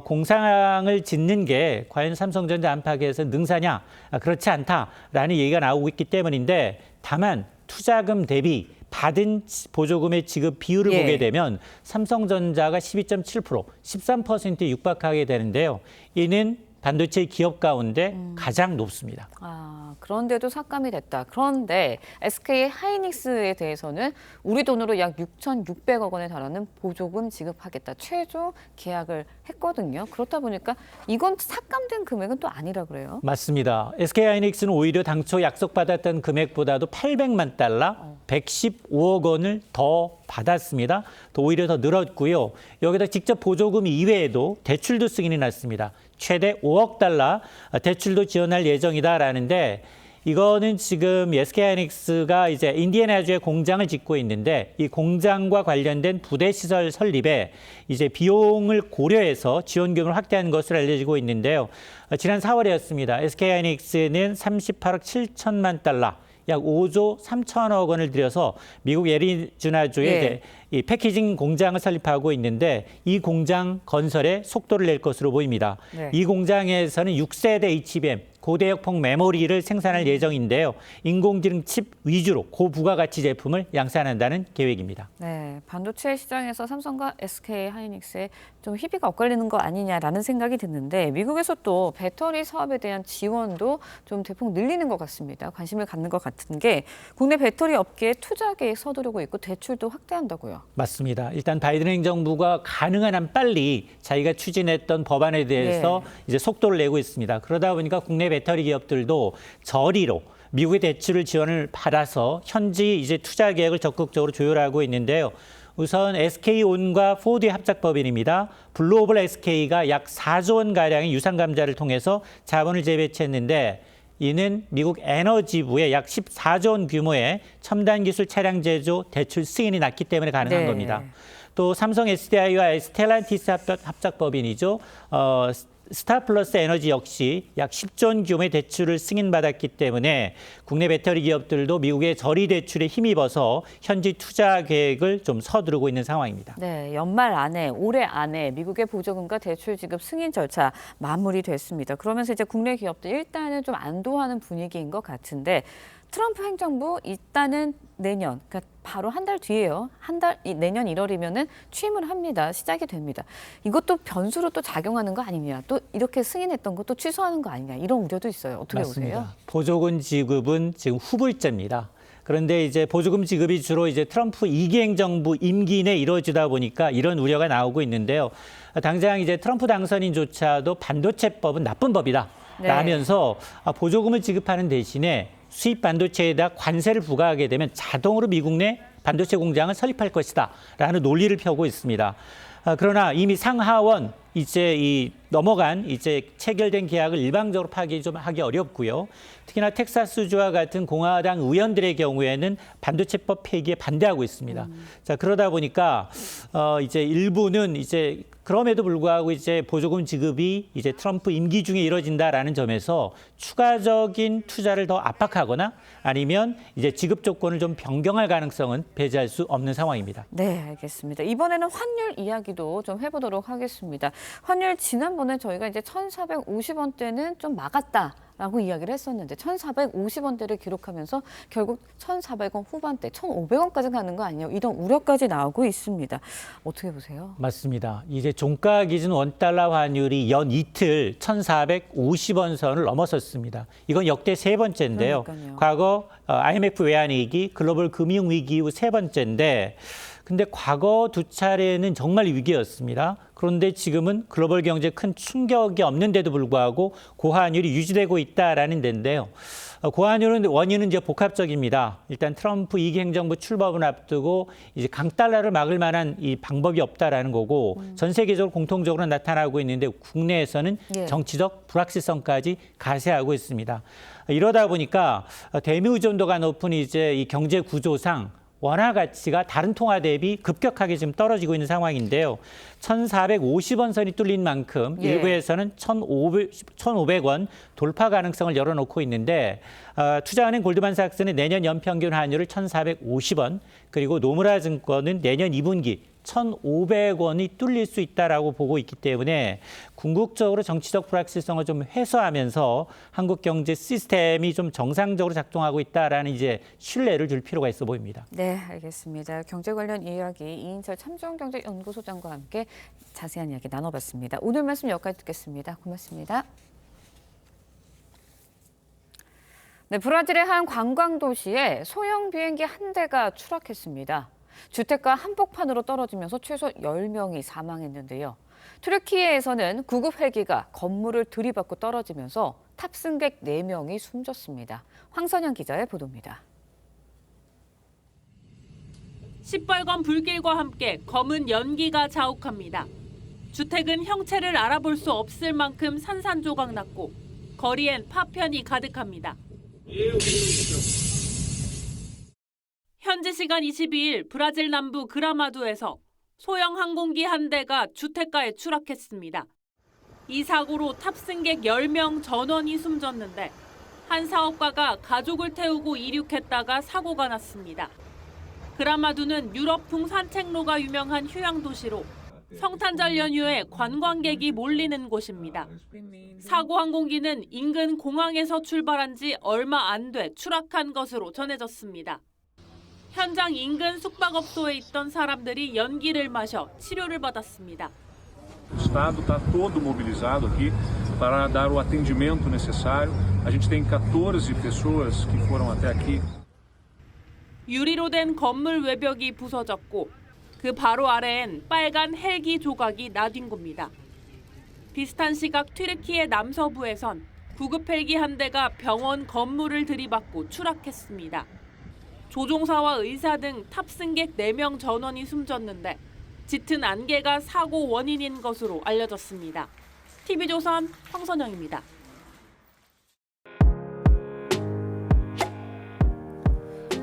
공장을 짓는 게 과연 삼성전자 안팎에서 능사냐? 그렇지 않다라는 얘기가 나오고 있기 때문인데 다만 투자금 대비 받은 보조금의 지급 비율을 보게 되면 삼성전자가 12.7%, 13%에 육박하게 되는데요. 이는 반도체 기업 가운데 가장 높습니다. 그런데도 삭감이 됐다. 그런데 SK 하이닉스에 대해서는 우리 돈으로 약 6,600억 원에 달하는 보조금 지급하겠다. 최종 계약을 했거든요. 그렇다 보니까 이건 삭감된 금액은 또 아니라 그래요. 맞습니다. SK 하이닉스는 오히려 당초 약속받았던 금액보다도 800만 달러, 115억 원을 더 받았습니다. 또 오히려 더 늘었고요. 여기다 직접 보조금 이외에도 대출도 승인이 났습니다. 최대 5억 달러 대출도 지원할 예정이다라는데 이거는 지금 SK하이닉스가 이제 인디애나주에 공장을 짓고 있는데 이 공장과 관련된 부대 시설 설립에 이제 비용을 고려해서 지원 규모를 확대한 것으로 알려지고 있는데요. 지난 4월이었습니다. SK하이닉스는 38억 7천만 달러, 약 5조 3천억 원을 들여서 미국 애리조나주에 이제 이 패키징 공장을 설립하고 있는데 이 공장 건설에 속도를 낼 것으로 보입니다. 이 공장에서는 6세대 HBM, 고대역폭 메모리를 생산할 예정인데요. 인공지능 칩 위주로 고부가가치 제품을 양산한다는 계획입니다. 네, 반도체 시장에서 삼성과 SK 하이닉스에 좀 희비가 엇갈리는 거 아니냐라는 생각이 드는데 미국에서 또 배터리 사업에 대한 지원도 좀 대폭 늘리는 것 같습니다. 관심을 갖는 것 같은 게 국내 배터리 업계에 투자 계획 서두르고 있고 대출도 확대한다고요. 맞습니다. 일단 바이든 행정부가 가능한 한 빨리 자기가 추진했던 법안에 대해서 이제 속도를 내고 있습니다. 그러다 보니까 국내 배터리 기업들도 저리로 미국의 대출을 지원을 받아서 현지 이제 투자 계획을 적극적으로 조율하고 있는데요. 우선 SK온과 포드의 합작법인입니다. 블루오블 SK가 약 4조 원 가량의 유상 감자를 통해서 자본을 재배치했는데 이는 미국 에너지부의 약 14조 원 규모의 첨단 기술 차량 제조 대출 승인이 났기 때문에 가능한 겁니다. 또 삼성 SDI와 스텔란티스 합작법인이죠. 스타플러스 에너지 역시 약 10조 원 규모의 대출을 승인받았기 때문에 국내 배터리 기업들도 미국의 저리 대출에 힘입어서 현지 투자 계획을 좀 서두르고 있는 상황입니다. 네, 연말 안에, 올해 안에 미국의 보조금과 대출 지급 승인 절차 마무리됐습니다. 그러면서 이제 국내 기업들 일단은 좀 안도하는 분위기인 것 같은데 트럼프 행정부 일단은 내년, 그러니까 바로 한 달 뒤에요. 내년 1월이면은 취임을 합니다. 시작이 됩니다. 이것도 변수로 또 작용하는 거 아니냐. 또 이렇게 승인했던 것도 취소하는 거 아니냐. 이런 우려도 있어요. 어떻게 맞습니다. 보세요? 보조금 지급은 지금 후불제입니다. 그런데 이제 보조금 지급이 주로 이제 트럼프 2기 행정부 임기 내 이루어지다 보니까 이런 우려가 나오고 있는데요. 당장 이제 트럼프 당선인조차도 반도체법은 나쁜 법이다. 네. 라면서 보조금을 지급하는 대신에 수입 반도체에다 관세를 부과하게 되면 자동으로 미국 내 반도체 공장을 설립할 것이다 라는 논리를 펴고 있습니다. 그러나 이미 상하원 이제 넘어간 이제 체결된 계약을 일방적으로 파기 좀 하기 어렵고요. 특히나 텍사스주와 같은 공화당 의원들의 경우에는 반도체법 폐기에 반대하고 있습니다. 자, 그러다 보니까 이제 일부는 이제 그럼에도 불구하고 이제 보조금 지급이 이제 트럼프 임기 중에 이뤄진다라는 점에서 추가적인 투자를 더 압박하거나 아니면 이제 지급 조건을 좀 변경할 가능성은 배제할 수 없는 상황입니다. 네, 알겠습니다. 이번에는 환율 이야기도 좀 해보도록 하겠습니다. 환율 지난번에 저희가 이제 1,450원대는 좀 막았다라고 이야기를 했었는데 1,450원대를 기록하면서 결국 1,400원 후반대, 1,500원까지 가는 거 아니에요? 이런 우려까지 나오고 있습니다. 어떻게 보세요? 맞습니다. 이제 종가 기준 원달러 환율이 연 이틀 1,450원 선을 넘어섰습니다. 이건 역대 세 번째인데요. 그러니까요. 과거 IMF 외환위기, 글로벌 금융위기 이후 세 번째인데 근데 과거 두 차례는 정말 위기였습니다. 그런데 지금은 글로벌 경제에 큰 충격이 없는데도 불구하고 고환율이 유지되고 있다라는 데인데요. 고환율은 원인은 이제 복합적입니다. 일단 트럼프 2기 행정부 출범을 앞두고 이제 강달러를 막을 만한 이 방법이 없다라는 거고 전 세계적으로 공통적으로 나타나고 있는데 국내에서는 정치적 불확실성까지 가세하고 있습니다. 이러다 보니까 대미 의존도가 높은 이제 이 경제 구조상 원화 가치가 다른 통화 대비 급격하게 지금 떨어지고 있는 상황인데요. 1,450원 선이 뚫린 만큼 일부에서는 1,500원 돌파 가능성을 열어놓고 있는데 투자은행 골드만삭스는 내년 연평균 환율을 1,450원 그리고 노무라 증권은 내년 2분기 1,500원이 뚫릴 수 있다라고 보고 있기 때문에 궁극적으로 정치적 불확실성을 좀 해소하면서 한국 경제 시스템이 좀 정상적으로 작동하고 있다라는 이제 신뢰를 줄 필요가 있어 보입니다. 네, 알겠습니다. 경제 관련 이야기 이인철 참정경제연구소장과 함께 자세한 이야기 나눠봤습니다. 오늘 말씀 여기까지 듣겠습니다. 고맙습니다. 네, 브라질의 한 관광 도시에 소형 비행기 한 대가 추락했습니다. 주택가 한복판으로 떨어지면서 최소 10명이 사망했는데요. 튀르키예에서는 구급 헬기가 건물을 들이받고 떨어지면서 탑승객 4명이 숨졌습니다. 황선영 기자의 보도입니다. 시뻘건 불길과 함께 검은 연기가 자욱합니다. 주택은 형체를 알아볼 수 없을 만큼 산산조각 났고 거리엔 파편이 가득합니다. 현지 시간 22일 브라질 남부 그라마두에서 소형 항공기 한 대가 주택가에 추락했습니다. 이 사고로 탑승객 10명 전원이 숨졌는데 한 사업가가 가족을 태우고 이륙했다가 사고가 났습니다. 그라마두는 유럽풍 산책로가 유명한 휴양 도시로 성탄절 연휴에 관광객이 몰리는 곳입니다. 사고 항공기는 인근 공항에서 출발한 지 얼마 안 돼 추락한 것으로 전해졌습니다. 현장 인근 숙박업소에 있던 사람들이 연기를 마셔 치료를 받았습니다. O Estado está todo mobilizado aqui para dar o atendimento necessário. A gente tem 14 pessoas que foram até aqui. 유리로 된 건물 외벽이 부서졌고 그 바로 아래엔 빨간 헬기 조각이 나뉜 겁니다. 비슷한 시각 튀르키예 남서부에선 구급 헬기 한 대가 병원 건물을 들이받고 추락했습니다. 조종사와 의사 등 탑승객 4명 전원이 숨졌는데 짙은 안개가 사고 원인인 것으로 알려졌습니다. TV조선 황선영입니다.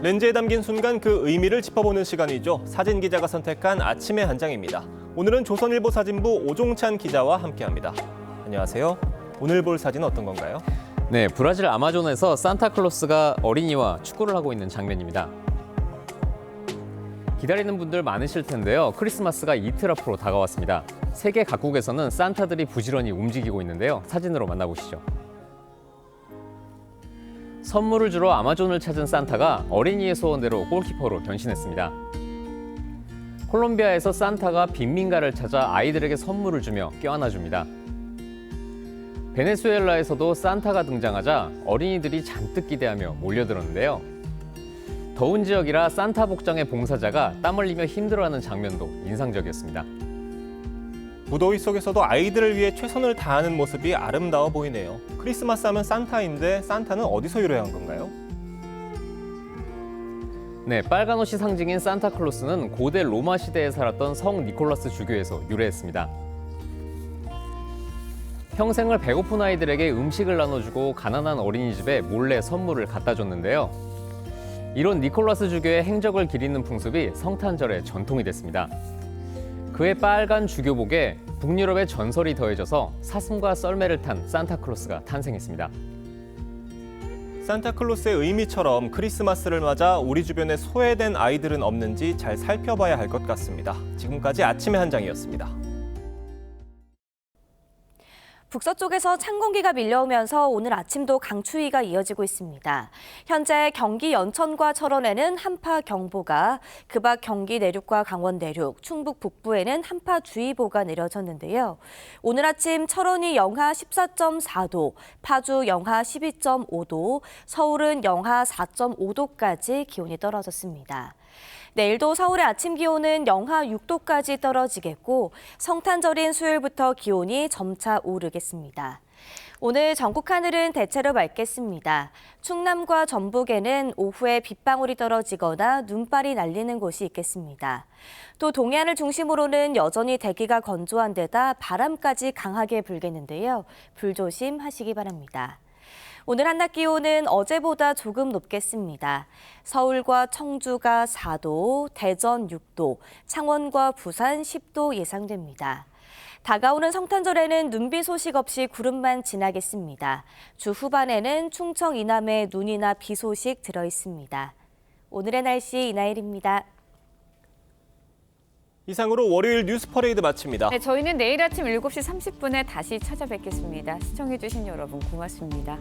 렌즈에 담긴 순간 그 의미를 짚어보는 시간이죠. 사진 기자가 선택한 아침의 한 장입니다. 오늘은 조선일보 사진부 오종찬 기자와 함께합니다. 안녕하세요. 오늘 볼 사진은 어떤 건가요? 네, 브라질 아마존에서 산타클로스가 어린이와 축구를 하고 있는 장면입니다. 기다리는 분들 많으실 텐데요. 크리스마스가 이틀 앞으로 다가왔습니다. 세계 각국에서는 산타들이 부지런히 움직이고 있는데요. 사진으로 만나보시죠. 선물을 주러 아마존을 찾은 산타가 어린이의 소원대로 골키퍼로 변신했습니다. 콜롬비아에서 산타가 빈민가를 찾아 아이들에게 선물을 주며 껴안아줍니다. 베네수엘라에서도 산타가 등장하자 어린이들이 잔뜩 기대하며 몰려들었는데요. 더운 지역이라 산타 복장의 봉사자가 땀 흘리며 힘들어하는 장면도 인상적이었습니다. 무더위 속에서도 아이들을 위해 최선을 다하는 모습이 아름다워 보이네요. 크리스마스 하면 산타인데 산타는 어디서 유래한 건가요? 네, 빨간 옷이 상징인 산타클로스는 고대 로마 시대에 살았던 성 니콜라스 주교에서 유래했습니다. 평생을 배고픈 아이들에게 음식을 나눠주고 가난한 어린이집에 몰래 선물을 갖다 줬는데요. 이런 니콜라스 주교의 행적을 기리는 풍습이 성탄절의 전통이 됐습니다. 그의 빨간 주교복에 북유럽의 전설이 더해져서 사슴과 썰매를 탄 산타클로스가 탄생했습니다. 산타클로스의 의미처럼 크리스마스를 맞아 우리 주변에 소외된 아이들은 없는지 잘 살펴봐야 할 것 같습니다. 지금까지 아침의 한 장이었습니다. 북서쪽에서 찬 공기가 밀려오면서 오늘 아침도 강추위가 이어지고 있습니다. 현재 경기 연천과 철원에는 한파경보가, 그 밖 경기 내륙과 강원 내륙, 충북 북부에는 한파주의보가 내려졌는데요. 오늘 아침 철원이 영하 14.4도, 파주 영하 12.5도, 서울은 영하 4.5도까지 기온이 떨어졌습니다. 내일도 서울의 아침 기온은 영하 6도까지 떨어지겠고 성탄절인 수요일부터 기온이 점차 오르겠습니다. 오늘 전국 하늘은 대체로 맑겠습니다. 충남과 전북에는 오후에 빗방울이 떨어지거나 눈발이 날리는 곳이 있겠습니다. 또 동해안을 중심으로는 여전히 대기가 건조한 데다 바람까지 강하게 불겠는데요. 불조심하시기 바랍니다. 오늘 한낮 기온은 어제보다 조금 높겠습니다. 서울과 청주가 4도, 대전 6도, 창원과 부산 10도 예상됩니다. 다가오는 성탄절에는 눈비 소식 없이 구름만 지나겠습니다. 주 후반에는 충청 이남에 눈이나 비 소식 들어 있습니다. 오늘의 날씨 이나일입니다. 이상으로 월요일 뉴스 퍼레이드 마칩니다. 네, 저희는 내일 아침 7시 30분에 다시 찾아뵙겠습니다. 시청해주신 여러분 고맙습니다.